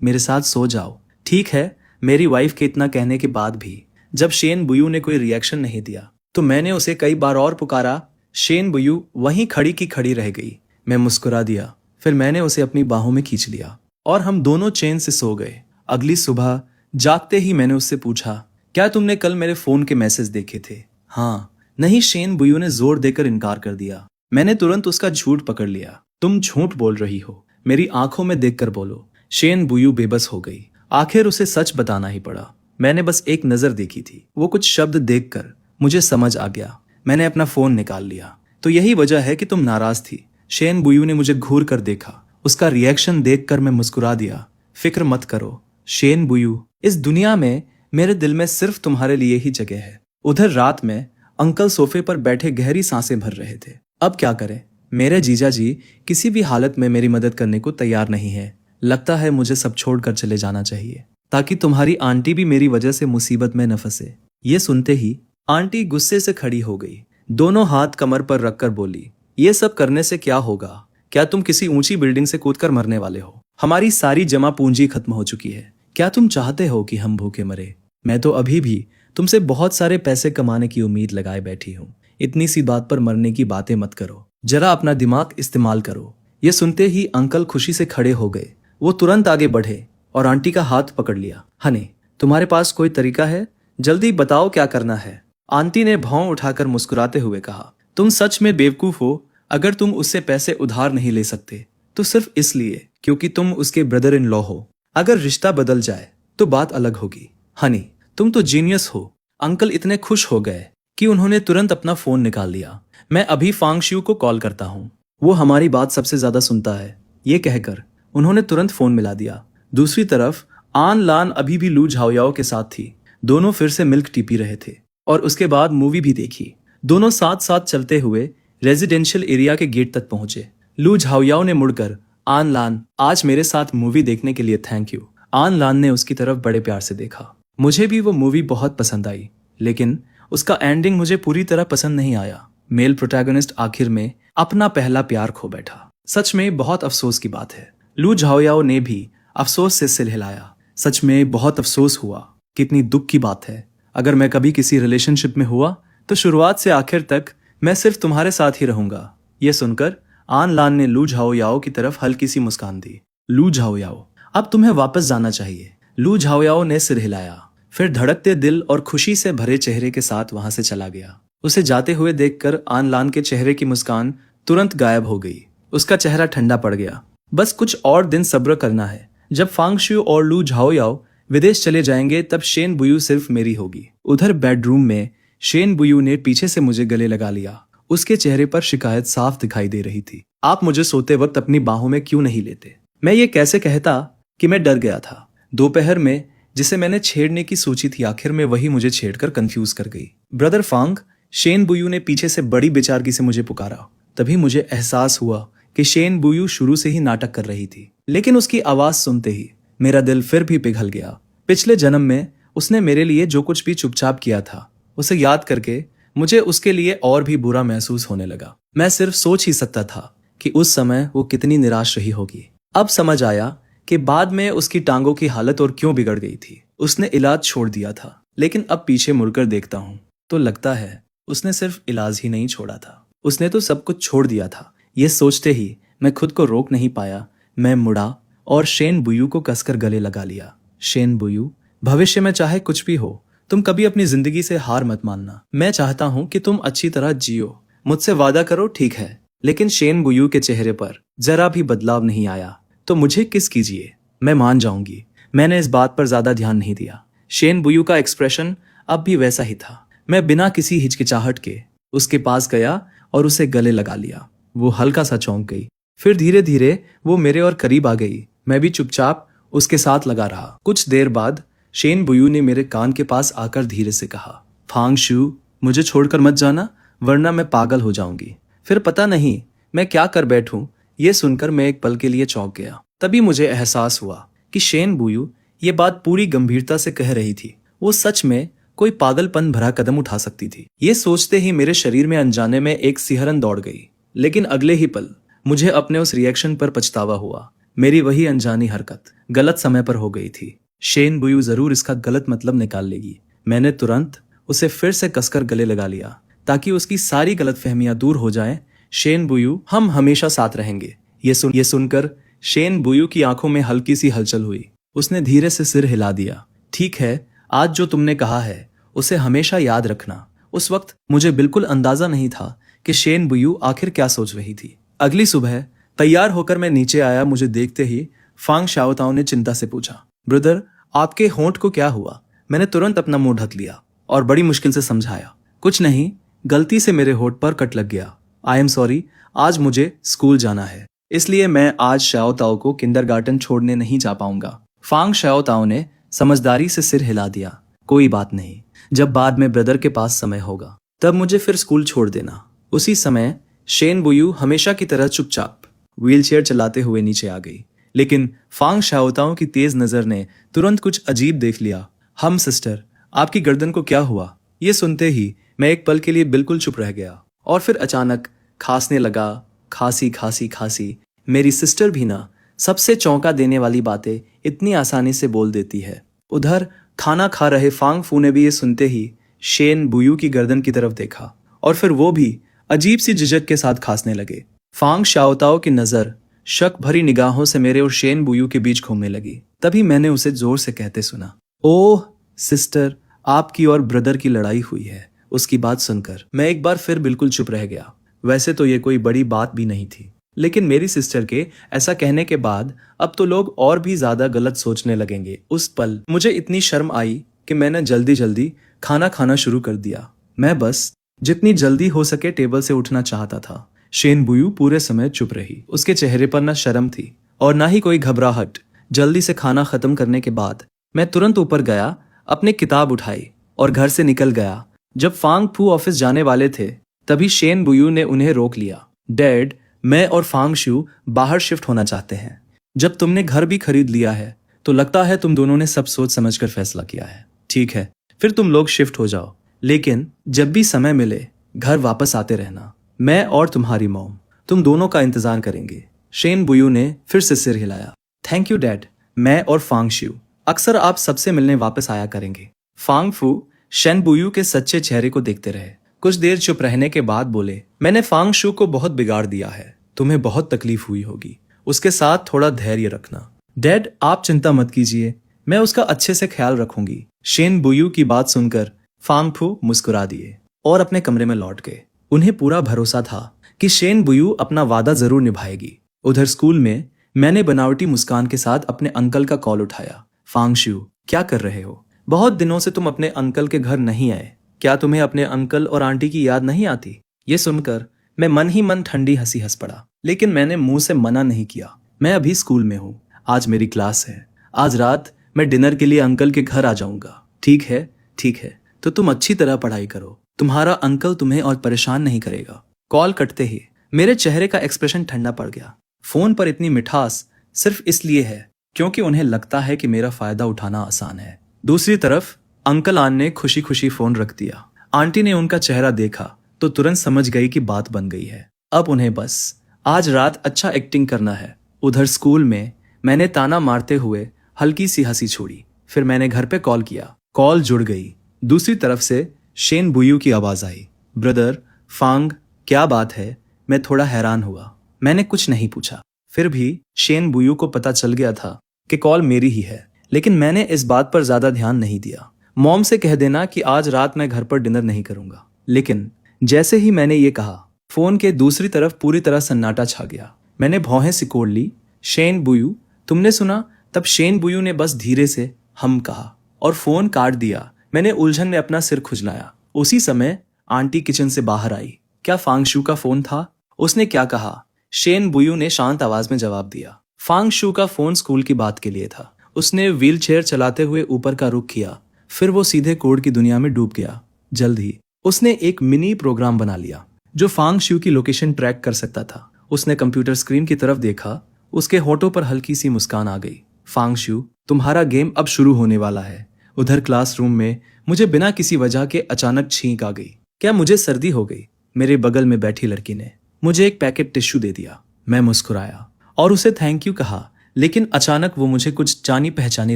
मेरे साथ सो जाओ। ठीक है। मेरी वाइफ के इतना कहने के बाद भी जब शेन बुयू ने कोई रिएक्शन नहीं दिया तो मैंने उसे कई बार और पुकारा। शेन बुयू वहीं खड़ी की खड़ी रह गई। मैं मुस्कुरा दिया, फिर मैंने उसे अपनी बाहों में खींच लिया और हम दोनों चैन से सो गए। अगली सुबह जागते ही मैंने उससे पूछा, क्या तुमने कल मेरे फोन के मैसेज देखे थे? हाँ। नहीं, शेन बुयू ने जोर देकर इनकार कर दिया। मैंने तुरंत उसका झूठ पकड़ लिया। तुम झूठ बोल रही हो, मेरी आंखों में देखकर बोलो। शेन बुयू बेबस हो गई। आखिर उसे सच बताना ही पड़ा। मैंने बस एक नजर देखी थी, वो कुछ शब्द देखकर मुझे समझ आ गया। मैंने अपना फोन निकाल लिया। तो यही वजह है कि तुम नाराज थी। शेन बुयू ने मुझे घूर कर देखा। उसका रिएक्शन देखकर मैं मुस्कुरा दिया। फिक्र मत करो शेन बुयू, इस दुनिया में मेरे दिल में सिर्फ तुम्हारे लिए ही जगह है। उधर रात में अंकल सोफे पर बैठे गहरी सांसें भर रहे थे। अब क्या करें? मेरे जीजा जी किसी भी हालत में मेरी मदद करने को तैयार नहीं है। लगता है मुझे सब छोड़कर चले जाना चाहिए, ताकि तुम्हारी आंटी भी मेरी वजह से मुसीबत में न फंसे। ये सुनते ही आंटी गुस्से से खड़ी हो गई। दोनों हाथ कमर पर रखकर बोली, ये सब करने से क्या होगा? क्या तुम किसी ऊंची बिल्डिंग से कूदकर मरने वाले हो? हमारी सारी जमा पूंजी खत्म हो चुकी है। क्या तुम चाहते हो कि हम भूखे मरे? मैं तो अभी भी तुमसे बहुत सारे पैसे कमाने की उम्मीद लगाए बैठी हूँ। इतनी सी बात पर मरने की बातें मत करो, जरा अपना दिमाग इस्तेमाल करो। ये सुनते ही अंकल खुशी से खड़े हो गए। वो तुरंत आगे बढ़े और आंटी का हाथ पकड़ लिया। हनी, तुम्हारे पास कोई तरीका है? जल्दी बताओ क्या करना है। आंटी ने भौं उठाकर मुस्कुराते हुए कहा, तुम सच में बेवकूफ हो। अगर तुम उससे पैसे उधार नहीं ले सकते तो सिर्फ इसलिए क्योंकि तुम उसके ब्रदर इन लॉ हो। अगर रिश्ता बदल जाए तो बात अलग होगी। हनी, तुम तो जीनियस हो। अंकल इतने खुश हो गए कि उन्होंने तुरंत अपना फोन निकाल लिया। मैं अभी फांग शियू को कॉल करता हूँ, वो हमारी बात सबसे ज्यादा सुनता है। ये कहकर उन्होंने तुरंत फोन मिला दिया। दूसरी तरफ आन लान अभी भी लू झाओयाओ के साथ थी। दोनों फिर से मिल्क टी पी रहे थे और उसके बाद मूवी भी देखी। दोनों साथ साथ चलते हुए रेजिडेंशियल एरिया के गेट तक पहुंचे। लू झाओयाओ ने मुड़कर, आन लान, आज मेरे साथ मूवी देखने के लिए थैंक यू। आन लान ने उसकी तरफ बड़े प्यार से देखा। मुझे भी वो मूवी बहुत पसंद आई, लेकिन उसका एंडिंग मुझे पूरी तरह पसंद नहीं आया। मेल प्रोटैगनिस्ट आखिर में अपना पहला प्यार खो बैठा। सच में बहुत अफसोस की बात है। लू झाओयाओ ने भी अफसोस से सिर हिलाया। सच में बहुत अफसोस हुआ। कितनी दुख की बात है। अगर मैं कभी किसी रिलेशनशिप में हुआ तो शुरुआत से आखिर तक मैं सिर्फ तुम्हारे साथ ही रहूंगा। यह सुनकर आन लान ने लू झाओयाओ की तरफ हल्की सी मुस्कान दी। लू झाओयाओ, अब तुम्हें वापस जाना चाहिए। लू झाओयाओ ने सिर हिलाया, फिर धड़कते दिल और खुशी से भरे चेहरे के साथ वहां से चला गया। उसे जाते हुए देखकर आन लान के चेहरे की मुस्कान तुरंत गायब हो गई। उसका चेहरा ठंडा पड़ गया। बस कुछ और दिन सब्र करना है। जब फांग शियू और लू झाओयाओ विदेश चले जाएंगे तब शेन बुयू सिर्फ मेरी होगी। उधर बेडरूम में शेन बुयू ने पीछे से मुझे गले लगा लिया। उसके चेहरे पर शिकायत साफ दिखाई दे रही थी। आप मुझे सोते वक्त अपनी बाहों में क्यों नहीं लेते? मैं ये कैसे कहता कि मैं डर गया था। दोपहर में जिसे मैंने छेड़ने की सोची थी, आखिर में वही मुझे छेड़कर कंफ्यूज कर गई। ब्रदर फांग, शेन बुयू ने पीछे से बड़ी बेचारगी से मुझे पुकारा। तभी मुझे एहसास हुआ कि शेन बुयू शुरू से ही नाटक कर रही थी, लेकिन उसकी आवाज सुनते ही मेरा दिल फिर भी पिघल गया। पिछले जन्म में उसने मेरे लिए जो कुछ भी चुपचाप किया था, उसे याद करके मुझे उसके लिए और भी बुरा महसूस होने लगा। मैं सिर्फ सोच ही सकता था कि उस समय वो कितनी निराश रही होगी। अब समझ आया कि बाद में उसकी टांगों की हालत और क्यों बिगड़ गई थी। उसने इलाज छोड़ दिया था, लेकिन अब पीछे मुड़कर देखता हूँ तो लगता है उसने सिर्फ इलाज ही नहीं छोड़ा था, उसने तो सब कुछ छोड़ दिया था। ये सोचते ही मैं खुद को रोक नहीं पाया। मैं मुड़ा और शेन बुयू को कसकर गले लगा लिया। शेन बुयू, भविष्य में चाहे कुछ भी हो, तुम कभी अपनी जिंदगी से हार मत मानना। मैं चाहता हूँ कि तुम अच्छी तरह जियो। मुझसे वादा करो, ठीक है? लेकिन शेन बुयू के चेहरे पर जरा भी बदलाव नहीं आया। तो मुझे किस कीजिए, मैं मान जाऊंगी। मैंने इस बात पर ज्यादा ध्यान नहीं दिया। शेन बुयू का एक्सप्रेशन अब भी वैसा ही था। मैं बिना किसी हिचकिचाहट के उसके पास गया और उसे गले लगा लिया। वो हल्का सा चौंक गई, फिर धीरे धीरे वो मेरे और करीब आ गई। मैं भी चुपचाप उसके साथ लगा रहा। कुछ देर बाद शेन बुयू ने मेरे कान के पास आकर धीरे से कहा, फांग शियू, मुझे छोड़कर मत जाना, वरना मैं पागल हो जाऊंगी। फिर पता नहीं मैं क्या कर बैठूं। ये सुनकर मैं एक पल के लिए चौंक गया। तभी मुझे एहसास हुआ कि शेन बुयू ये बात पूरी गंभीरता से कह रही थी। वो सच में कोई पागलपन भरा कदम उठा सकती थी। ये सोचते ही मेरे शरीर में अनजाने में एक सिहरन दौड़ गई, लेकिन अगले ही पल मुझे अपने उस रिएक्शन पर पछतावा हुआ। मेरी वही अनजानी हरकत गलत समय पर हो गई थी। शेन बुयू जरूर इसका गलत मतलब निकाल लेगी। मैंने तुरंत उसे फिर से कसकर गले लगा लिया ताकि उसकी सारी गलतफहमियां दूर हो जाएं। शेन बुयू, हम हमेशा साथ रहेंगे। ये सुनकर शेन बुयू की आंखों में हल्की सी हलचल हुई। उसने धीरे से सिर हिला दिया। ठीक है, आज जो तुमने कहा है उसे हमेशा याद रखना। उस वक्त मुझे बिल्कुल अंदाजा नहीं था कि शेन बुयू आखिर क्या सोच रही थी। अगली सुबह तैयार होकर मैं नीचे आया। मुझे देखते ही फांग शाओताओ ने चिंता से पूछा, ब्रदर, आपके होंठ को क्या हुआ? मैंने तुरंत अपना मुंह ढक लिया और बड़ी मुश्किल से समझाया, कुछ नहीं, गलती से मेरे होंठ पर कट लग गया। आई एम सॉरी, आज मुझे स्कूल जाना है, इसलिए मैं आज शाओताओ को किंडरगार्टन छोड़ने नहीं जा पाऊंगा। फांग शाओताओ ने समझदारी से सिर हिला दिया। कोई बात नहीं, जब बाद में ब्रदर के पास समय होगा तब मुझे फिर स्कूल छोड़ देना। उसी समय शेन बुयू हमेशा की तरह चुपचाप व्हीलचेयर चलाते हुए नीचे आ गई, लेकिन फांग शाओताओ की तेज नजर ने तुरंत कुछ अजीब देख लिया। हम सिस्टर, आपकी गर्दन को क्या हुआ? ये सुनते ही मैं एक पल के लिए बिल्कुल चुप रह गया और फिर अचानक खांसने लगा। खांसी खांसी खांसी। मेरी सिस्टर भी ना सबसे चौंका देने वाली बातें इतनी आसानी से बोल देती है। उधर खाना खा रहे फांग फू ने भी ये सुनते ही शेन बुयू की गर्दन की तरफ देखा और फिर वो भी अजीब सी झिझक के साथ खांसने लगे। फांग शाओताओ की नजर शक भरी निगाहों से मेरे और शेन बुयू के बीच घूमने लगी। तभी मैंने उसे जोर से कहते सुना, ओह सिस्टर, आपकी और ब्रदर की लड़ाई हुई है। उसकी बात सुनकर मैं एक बार फिर बिल्कुल चुप रह गया। वैसे तो ये कोई बड़ी बात भी नहीं थी, लेकिन मेरी सिस्टर के ऐसा कहने के बाद अब तो लोग और भी ज्यादा गलत सोचने लगेंगे। उस पल मुझे इतनी शर्म आई कि मैंने जल्दी जल्दी खाना खाना शुरू कर दिया। मैं बस जितनी जल्दी हो सके टेबल से उठना चाहता था। शेन बुयू पूरे समय चुप रही। उसके चेहरे पर न शर्म थी और ना ही कोई घबराहट। जल्दी से खाना खत्म करने के बाद मैं तुरंत ऊपर गया, अपनी किताब उठाई और घर से निकल गया। जब फांग फू ऑफिस जाने वाले थे तभी शेन बुयू ने उन्हें रोक लिया। डैड, मैं और फांग शू बाहर शिफ्ट होना चाहते हैं। जब तुमने घर भी खरीद लिया है तो लगता है तुम दोनों ने सब सोच समझकर फैसला किया है। ठीक है, फिर तुम लोग शिफ्ट हो जाओ, लेकिन जब भी समय मिले घर वापस आते रहना। मैं और तुम्हारी मॉम तुम दोनों का इंतजार करेंगे। शेन बुयू ने फिर से सिर हिलाया। थैंक यू डैड, मैं और फांग शू अक्सर आप सबसे मिलने वापस आया करेंगे। फांग फू शेन बुयू के सच्चे चेहरे को देखते रहे। कुछ देर चुप रहने के बाद बोले, मैंने फांग शू को बहुत बिगाड़ दिया है, तुम्हें बहुत तकलीफ हुई होगी। उसके साथ थोड़ा धैर्य रखना। डैड, आप चिंता मत कीजिए, मैं उसका अच्छे से ख्याल रखूंगी। शेन बुयू की बात सुनकर फांग फू मुस्कुरा दिए और अपने कमरे में लौट गए। उन्हें पूरा भरोसा था कि शेन बुयू अपना वादा जरूर निभाएगी। उधर स्कूल में मैंने बनावटी मुस्कान के साथ अपने अंकल का कॉल उठाया। फांग शू, क्या कर रहे हो? बहुत दिनों से तुम अपने अंकल के घर नहीं आए। क्या तुम्हें अपने अंकल और आंटी की याद नहीं आती? ये सुनकर मैं मन ही मन ठंडी हंसी हंस पड़ा, लेकिन मैंने मुंह से मना नहीं किया। मैं अभी स्कूल में हूँ, आज मेरी क्लास है। आज रात मैं डिनर के लिए अंकल के घर आ जाऊंगा। ठीक है, तो तुम अच्छी तरह पढ़ाई करो, तुम्हारा अंकल तुम्हें और परेशान नहीं करेगा। कॉल कटते ही मेरे चेहरे का एक्सप्रेशन ठंडा पड़ गया। फोन पर इतनी मिठास सिर्फ इसलिए है क्योंकि उन्हें लगता है कि मेरा फायदा उठाना आसान है। दूसरी तरफ अंकल आन ने खुशी खुशी फोन रख दिया। आंटी ने उनका चेहरा देखा तो तुरंत समझ गई कि बात बन गई है। अब उन्हें बस आज रात अच्छा एक्टिंग करना है। उधर स्कूल में मैंने ताना मारते हुए हल्की सी हंसी छोड़ी। फिर मैंने घर पे कॉल किया। कॉल जुड़ गई। दूसरी तरफ से शेन बुयू की आवाज आई, ब्रदर फांग, क्या बात है? मैं थोड़ा हैरान हुआ। मैंने कुछ नहीं पूछा। फिर भी शेन बुयू को पता चल गया था कि कॉल मेरी ही है, लेकिन मैंने इस बात पर ज्यादा ध्यान नहीं दिया। मॉम से कह देना कि आज रात मैं घर पर डिनर नहीं करूंगा। लेकिन जैसे ही मैंने ये कहा, फोन के दूसरी तरफ पूरी तरह सन्नाटा छा गया। मैंने भौहें सिकोड़ ली। शेन बुयू, तुमने सुना? तब शेन बुयू ने बस धीरे से हम कहा और फोन काट दिया। मैंने उलझन में अपना सिर खुजलाया। उसी समय आंटी किचन से बाहर आई। क्या फांग शू का फोन था? उसने क्या कहा? शेन बुयू ने शांत आवाज में जवाब दिया। फांग शू का फोन स्कूल की बात के लिए था। उसने व्हीलचेयर चलाते हुए ऊपर का रुख किया, फिर वो सीधे कोड की दुनिया में डूब गया। जल्द ही उसने एक मिनी प्रोग्राम बना लिया जो फांग शू की लोकेशन ट्रैक कर सकता था। उसने कंप्यूटर स्क्रीन की तरफ देखा। उसके होठों पर हल्की सी मुस्कान आ गई। फांगशु, तुम्हारा गेम अब शुरू होने वाला है। उधर क्लासरूम में मुझे बिना किसी वजह के अचानक छींक आ गई। क्या मुझे सर्दी हो गई? मेरे बगल में बैठी लड़की ने मुझे एक पैकेट टिश्यू दे दिया। मैं मुस्कुराया और उसे थैंक यू कहा, लेकिन अचानक वो मुझे कुछ जानी पहचानी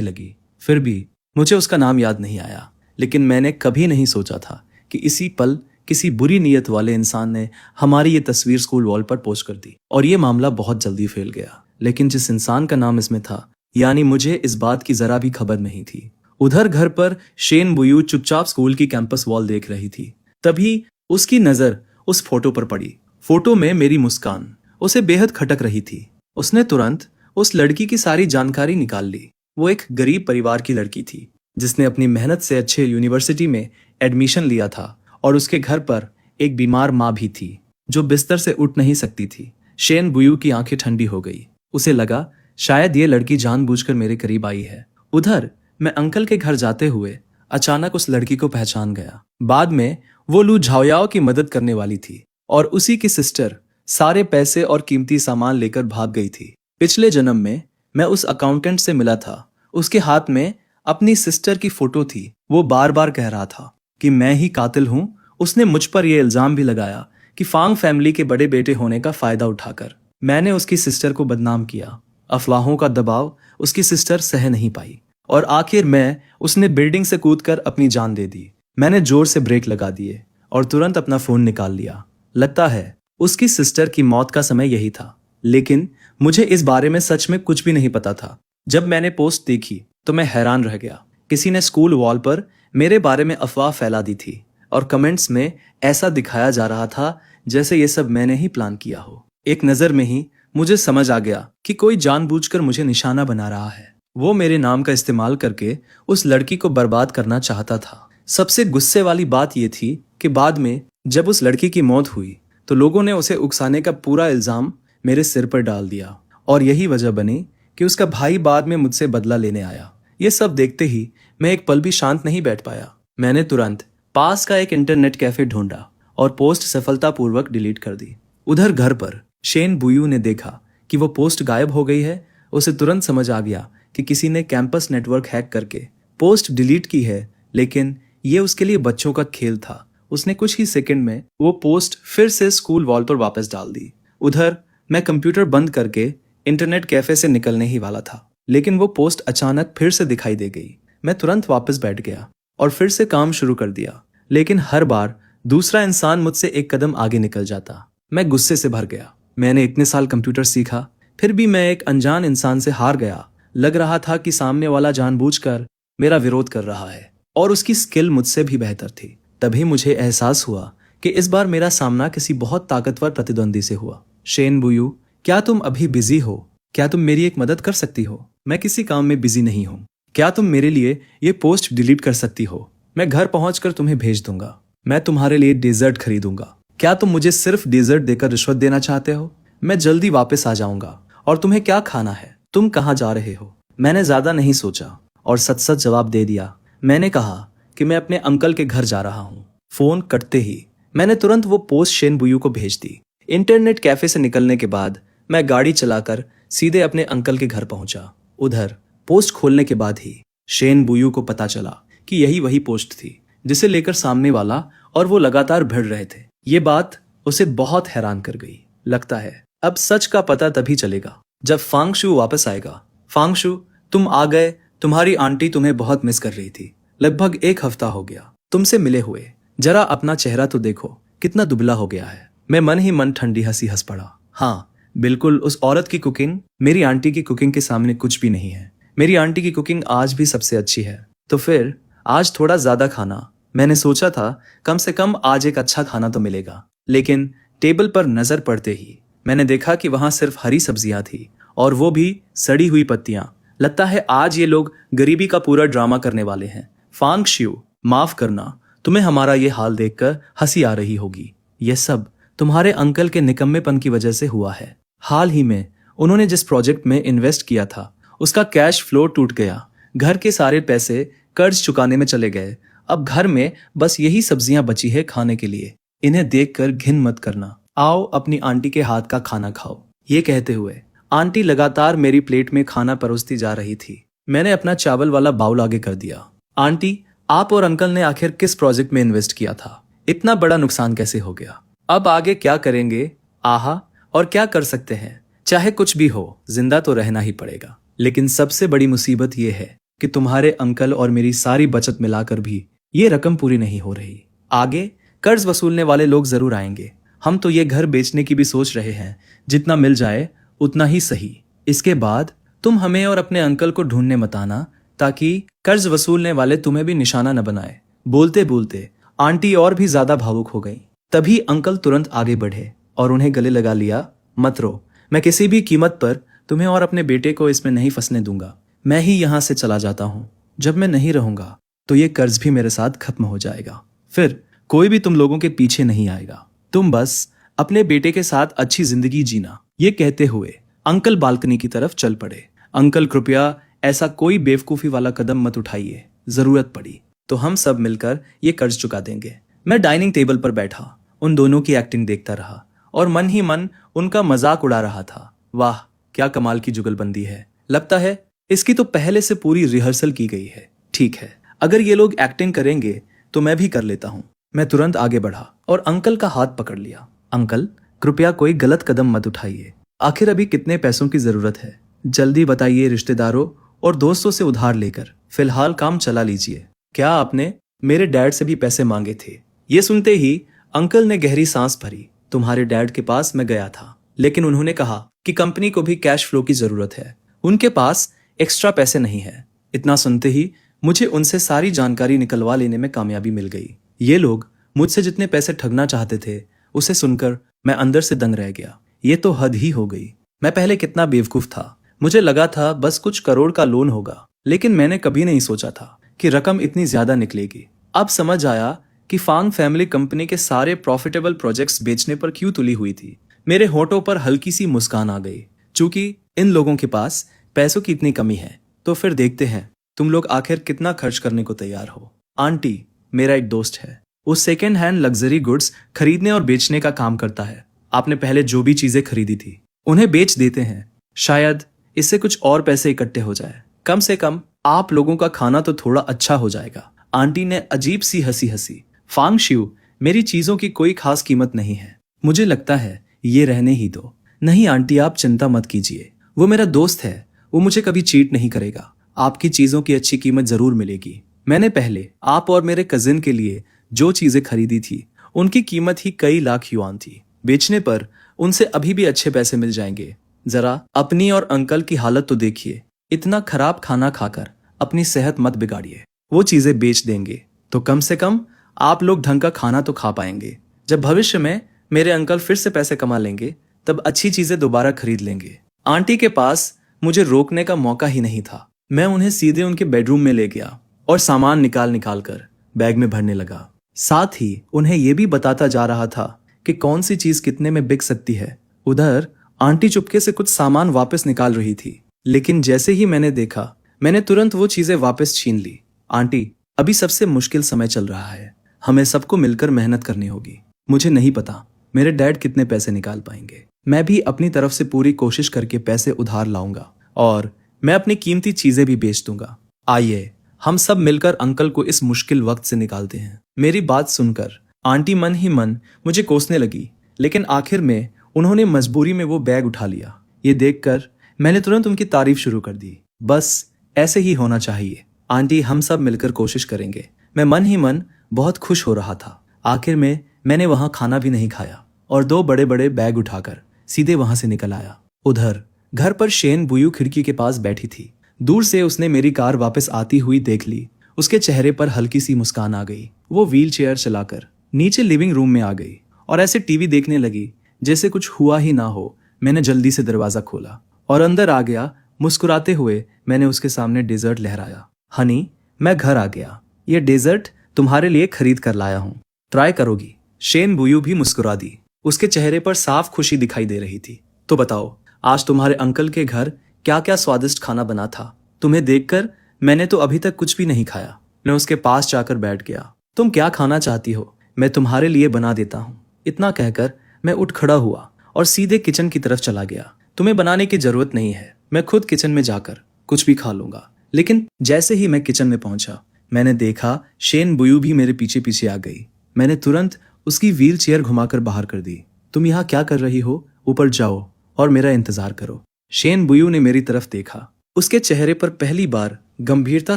लगी। फिर भी मुझे उसका नाम याद नहीं आया, लेकिन मैंने कभी नहीं सोचा था कि इसी पल किसी बुरी नीयत वाले इंसान ने हमारी ये तस्वीर स्कूल वॉल पर पोस्ट कर दी और ये मामला बहुत जल्दी फैल गया। लेकिन जिस इंसान का नाम इसमें था, यानी मुझे इस बात की जरा भी खबर नहीं थी। उधर घर पर शेन बुयू चुपचाप स्कूल की कैंपस वॉल देख रही थी। तभी उसकी नजर उस फोटो पर पड़ी। फोटो में मेरी मुस्कान उसे बेहद खटक रही थी। उसने तुरंत उस लड़की की सारी जानकारी निकाल ली। वो एक गरीब परिवार की लड़की थी जिसने अपनी मेहनत से अच्छे यूनिवर्सिटी में एडमिशन लिया था, और उसके घर पर एक बीमार माँ भी थी जो बिस्तर से उठ नहीं सकती थी। शेन बुयू की आंखें ठंडी हो गई। उसे लगा शायद ये लड़की जानबूझकर मेरे करीब आई है। उधर मैं अंकल के घर जाते हुए अचानक उस लड़की को पहचान गया। बाद में वो लू झाओयाओ की मदद करने वाली थी और उसी की सिस्टर सारे पैसे और कीमती सामान लेकर भाग गई थी। पिछले जन्म में मैं उस अकाउंटेंट से मिला था। उसके हाथ में अपनी सिस्टर की फोटो थी। वो बार बार कह रहा था कि मैं ही कातिल हूं। उसने मुझ पर यह इल्जाम भी लगाया कि फांग फैमिली के बड़े बेटे होने का फायदा उठाकर मैंने उसकी सिस्टर को बदनाम किया। अफवाहों का दबाव उसकी सिस्टर सह नहीं पाई और आखिर में उसने बिल्डिंग से कूदकर अपनी जान दे दी। मैंने जोर से ब्रेक लगा दिए और तुरंत अपना फोन निकाल लिया। लगता है उसकी सिस्टर की मौत का समय यही था, लेकिन मुझे इस बारे में सच में कुछ भी नहीं पता था। जब मैंने पोस्ट देखी तो मैं हैरान रह गया। किसी ने स्कूल वॉल पर मेरे बारे में अफवाह फैला दी थी और कमेंट्स में ऐसा दिखाया जा रहा था जैसे ये सब मैंने ही प्लान किया हो। एक नज़र में ही मुझे समझ आ गया कि कोई जानबूझकर मुझे निशाना बना रहा है। वो मेरे नाम का इस्तेमाल करके उस लड़की को बर्बाद करना चाहता था। सबसे गुस्से वाली बात यह थी कि बाद में जब उस लड़की की मौत हुई तो लोगों ने उसे उकसाने का पूरा इल्जाम मेरे सिर पर डाल दिया और यही वजह बनी कि उसका भाई बाद में मुझसे बदला लेने आया। ये सब देखते ही मैं एक पल भी शांत नहीं बैठ पाया। मैंने तुरंत पास का एक इंटरनेट कैफे ढूंढा और पोस्ट सफलतापूर्वक डिलीट कर दी। उधर घर पर शेन बुयू ने देखा कि वो पोस्ट गायब हो गई है। उसे तुरंत समझ आ गया कि किसी ने कैंपस नेटवर्क हैक करके पोस्ट डिलीट की है, लेकिन ये उसके लिए बच्चों का खेल था। उसने कुछ ही सेकंड में वो पोस्ट फिर से स्कूल वॉल पर वापस डाल दी। उधर मैं कंप्यूटर बंद करके इंटरनेट कैफे से निकलने ही वाला था, लेकिन वो पोस्ट अचानक फिर से दिखाई दे गई। मैं तुरंत वापस बैठ गया और फिर से काम शुरू कर दिया, लेकिन हर बार दूसरा इंसान मुझसे एक कदम आगे निकल जाता। मैं गुस्से से भर गया। मैंने इतने साल कंप्यूटर सीखा, फिर भी मैं एक अनजान इंसान से हार गया। लग रहा था कि सामने वाला जानबूझकर मेरा विरोध कर रहा है और उसकी स्किल मुझसे भी बेहतर थी। तभी मुझे एहसास हुआ कि इस बार मेरा सामना किसी बहुत ताकतवर प्रतिद्वंदी से हुआ। शेन बुयू, क्या तुम अभी बिजी हो? क्या तुम मेरी एक मदद कर सकती हो? मैं किसी काम में बिजी नहीं हूँ। क्या तुम मेरे लिए ये पोस्ट डिलीट कर सकती हो? मैं घर पहुंचकर तुम्हें भेज दूंगा। मैं तुम्हारे लिए डेजर्ट खरीदूंगा। क्या तुम मुझे सिर्फ डेजर्ट देकर रिश्वत देना चाहते हो? मैं जल्दी वापस आ जाऊंगा। और तुम्हें क्या खाना है? तुम कहाँ जा रहे हो? मैंने ज्यादा नहीं सोचा और सच सच जवाब दे दिया। मैंने कहा कि मैं अपने अंकल के घर जा रहा हूँ। फोन कटते ही मैंने तुरंत वो पोस्ट शेन बुयू को भेज दी। इंटरनेट कैफे से निकलने के बाद मैं गाड़ी चलाकर सीधे अपने अंकल के घर पहुंचा। उधर पोस्ट खोलने के बाद ही शेन बुयू को पता चला कि यही वही पोस्ट थी जिसे लेकर सामने वाला और वो लगातार भिड़ रहे थे। ये बात उसे बहुत हैरान कर गई। लगता है अब सच का पता तभी चलेगा जब फांगशु वापस आएगा। फांगशु, तुम आ गए। तुम्हारी आंटी तुम्हें बहुत मिस कर रही थी। लगभग 1 हफ्ता हो गया तुमसे मिले हुए। जरा अपना चेहरा तो देखो, कितना दुबला हो गया है। मैं मन ही मन ठंडी हंसी हंस पड़ा। हाँ बिल्कुल, उस औरत की कुकिंग मेरी आंटी की कुकिंग के सामने कुछ भी नहीं है। मेरी आंटी की कुकिंग आज भी सबसे अच्छी है। तो फिर आज थोड़ा ज्यादा खाना। मैंने सोचा था कम से कम आज एक अच्छा खाना तो मिलेगा, लेकिन टेबल पर नजर पड़ते ही मैंने देखा कि वहां सिर्फ हरी सब्जियां थी और वो भी सड़ी हुई पत्तियां। लगता है आज ये लोग गरीबी का पूरा ड्रामा करने वाले हैं। फांगशु, माफ करना, तुम्हें हमारा ये हाल देखकर हंसी आ रही होगी। यह सब तुम्हारे अंकल के निकम्मेपन की वजह से हुआ है। हाल ही में उन्होंने जिस प्रोजेक्ट में इन्वेस्ट किया था उसका कैश फ्लो टूट गया। घर के सारे पैसे कर्ज चुकाने में चले गए। अब घर में बस यही सब्जियां बची है खाने के लिए। इन्हें देखकर घिन मत करना। आओ अपनी आंटी के हाथ का खाना खाओ। ये कहते हुए आंटी लगातार मेरी प्लेट में खाना परोसती जा रही थी। मैंने अपना चावल वाला बाउल आगे कर दिया। आंटी, आप और अंकल ने आखिर किस प्रोजेक्ट में इन्वेस्ट किया था? इतना बड़ा नुकसान कैसे हो गया? अब आगे क्या करेंगे? आहा, और क्या कर सकते हैं? चाहे कुछ भी हो, जिंदा तो रहना ही पड़ेगा। लेकिन सबसे बड़ी मुसीबत यह है कि तुम्हारे अंकल और मेरी सारी बचत मिलाकर भी ये रकम पूरी नहीं हो रही। आगे कर्ज वसूलने वाले लोग जरूर आएंगे। हम तो ये घर बेचने की भी सोच रहे हैं। जितना मिल जाए उतना ही सही। इसके बाद तुम हमें और अपने अंकल को ढूंढने मत आना, ताकि कर्ज वसूलने वाले तुम्हें भी निशाना न बनाए। बोलते बोलते आंटी और भी ज्यादा भावुक हो गई। तभी अंकल तुरंत आगे बढ़े और उन्हें गले लगा लिया। मत रो, मैं किसी भी कीमत पर तुम्हें और अपने बेटे को इसमें नहीं फंसने दूंगा। मैं ही यहाँ से चला जाता हूँ। जब मैं नहीं रहूंगा तो ये कर्ज भी मेरे साथ खत्म हो जाएगा। फिर कोई भी तुम लोगों के पीछे नहीं आएगा। तुम बस अपने बेटे के साथ अच्छी जिंदगी जीना। ये कहते हुए अंकल बालकनी की तरफ चल पड़े। अंकल, कृपया ऐसा कोई बेवकूफी वाला कदम मत उठाइए। जरूरत पड़ी तो हम सब मिलकर ये कर्ज चुका देंगे। मैं डाइनिंग टेबल पर बैठा उन दोनों की एक्टिंग देखता रहा और मन ही मन उनका मजाक उड़ा रहा था। वाह, क्या कमाल की जुगलबंदी है। लगता है इसकी तो पहले से पूरी रिहर्सल की गई है। ठीक है, अगर ये लोग एक्टिंग करेंगे तो मैं भी कर लेता हूँ। मैं तुरंत आगे बढ़ा और अंकल का हाथ पकड़ लिया। अंकल, कृपया कोई गलत कदम मत उठाइए। आखिर अभी कितने पैसों की जरूरत है? जल्दी बताइए। रिश्तेदारों और दोस्तों से उधार लेकर फिलहाल काम चला लीजिए। क्या आपने मेरे डैड से भी पैसे मांगे थे? ये सुनते ही अंकल ने गहरी सांस भरी। तुम्हारे डैड के पास मैं गया था, लेकिन उन्होंने कहा कि कंपनी को भी कैश फ्लो की जरूरत है। उनके पास एक्स्ट्रा पैसे नहीं है। इतना सुनते ही मुझे उनसे सारी जानकारी निकलवा लेने में कामयाबी मिल गई। ये लोग मुझसे जितने पैसे ठगना चाहते थे, उसे सुनकर मैं अंदर से दंग रह गया। ये तो हद ही हो गई। मैं पहले कितना बेवकूफ था। मुझे लगा था बस कुछ करोड़ का लोन होगा, लेकिन मैंने कभी नहीं सोचा था कि रकम इतनी ज्यादा निकलेगी। अब समझ आया कि फांग फैमिली कंपनी के सारे प्रॉफिटेबल प्रोजेक्ट्स बेचने पर क्यों तुली हुई थी। मेरे होठों पर हल्की सी मुस्कान आ गई। चूंकि इन लोगों के पास पैसों की इतनी कमी है, तो फिर देखते हैं तुम लोग आखिर कितना खर्च करने को तैयार हो। आंटी, मेरा एक दोस्त है। वो सेकेंड हैंड लग्जरी गुड्स खरीदने और बेचने का काम करता है। आपने पहले जो भी चीजें खरीदी थी उन्हें बेच देते हैं। शायद इससे कुछ और पैसे इकट्ठे हो जाए। कम से कम आप लोगों का खाना तो थोड़ा अच्छा हो जाएगा। आंटी ने अजीब सी हंसी हंसी। फांग शिव, मेरी चीजों की कोई खास कीमत नहीं है। मुझे लगता है ये रहने ही दो। नहीं आंटी, आप चिंता मत कीजिए। वो मेरा दोस्त है। वो मुझे कभी चीट नहीं करेगा। आपकी चीजों की अच्छी कीमत जरूर मिलेगी। मैंने पहले आप और मेरे कजिन के लिए जो चीजें खरीदी थी, उनकी कीमत ही कई लाख युआन थी। बेचने पर उनसे अभी भी अच्छे पैसे मिल जाएंगे। जरा अपनी और अंकल की हालत तो देखिए। इतना खराब खाना खाकर अपनी सेहत मत बिगाड़िए। वो चीजें बेच देंगे तो कम से कम आप लोग ढंग का खाना तो खा पाएंगे। जब भविष्य में मेरे अंकल फिर से पैसे कमा लेंगे, तब अच्छी चीजें दोबारा खरीद लेंगे। आंटी के पास मुझे रोकने का मौका ही नहीं था। मैं उन्हें सीधे उनके बेडरूम में ले गया और सामान निकाल निकाल कर बैग में भरने लगा। साथ ही उन्हें यह भी बताता जा रहा था कि कौन सी चीज कितने में बिक सकती है। उधर आंटी चुपके से कुछ सामान वापस निकाल रही थी, लेकिन जैसे ही मैंने देखा, मैंने तुरंत वो चीजें वापस छीन ली। आंटी, अभी सबसे मुश्किल समय चल रहा है। हमें सबको मिलकर मेहनत करनी होगी। मुझे नहीं पता मेरे डैड कितने पैसे निकाल पाएंगे। मैं भी अपनी तरफ से पूरी कोशिश करके पैसे उधार लाऊंगा और मैं अपनी कीमती चीजें भी बेच दूंगा। आइए हम सब मिलकर अंकल को इस मुश्किल वक्त से निकालते हैं। मेरी बात सुनकर आंटी मन ही मन मुझे कोसने लगी, लेकिन आखिर में उन्होंने मजबूरी में वो बैग उठा लिया। ये देखकर मैंने तुरंत उनकी तारीफ शुरू कर दी। बस ऐसे ही होना चाहिए आंटी, हम सब मिलकर कोशिश करेंगे। मैं मन ही मन बहुत खुश हो रहा था। आखिर में मैंने वहां खाना भी नहीं खाया और 2 बड़े बड़े बैग उठाकर सीधे वहां से निकल आया। उधर घर पर शेन बुयू खिड़की के पास बैठी थी। दूर से उसने मेरी कार वापस आती हुई देख ली। उसके चेहरे पर हल्की सी मुस्कान आ गई। वो व्हील चेयर चलाकर नीचे लिविंग रूम में आ गई और ऐसे टीवी देखने लगी जैसे कुछ हुआ ही ना हो। मैंने जल्दी से दरवाजा खोला और अंदर आ गया। मुस्कुराते हुए मैंने उसके सामने डेजर्ट लहराया। हनी, मैं घर आ गया। ये डेजर्ट तुम्हारे लिए खरीद कर लाया हूँ, ट्राई करोगी? शेन बुयू भी मुस्कुरा दी। उसके चेहरे पर साफ खुशी दिखाई दे रही थी। तो बताओ, आज तुम्हारे अंकल के घर क्या क्या स्वादिष्ट खाना बना था? तुम्हें देखकर मैंने तो अभी तक कुछ भी नहीं खाया। मैं उसके पास जाकर बैठ गया। तुम क्या खाना चाहती हो? मैं तुम्हारे लिए बना देता हूँ। इतना कहकर मैं उठ खड़ा हुआ और सीधे किचन की तरफ चला गया। तुम्हें बनाने की जरूरत नहीं है, मैं खुद किचन में जाकर कुछ भी खा लूंगा। लेकिन जैसे ही मैं किचन में पहुंचा, मैंने देखा शेन बुयू भी मेरे पीछे पीछे आ गई। मैंने तुरंत उसकी व्हील चेयर घुमाकर बाहर कर दी। तुम यहाँ क्या कर रही हो? ऊपर जाओ और मेरा इंतजार करो। शेन बुयू ने मेरी तरफ देखा। उसके चेहरे पर पहली बार गंभीरता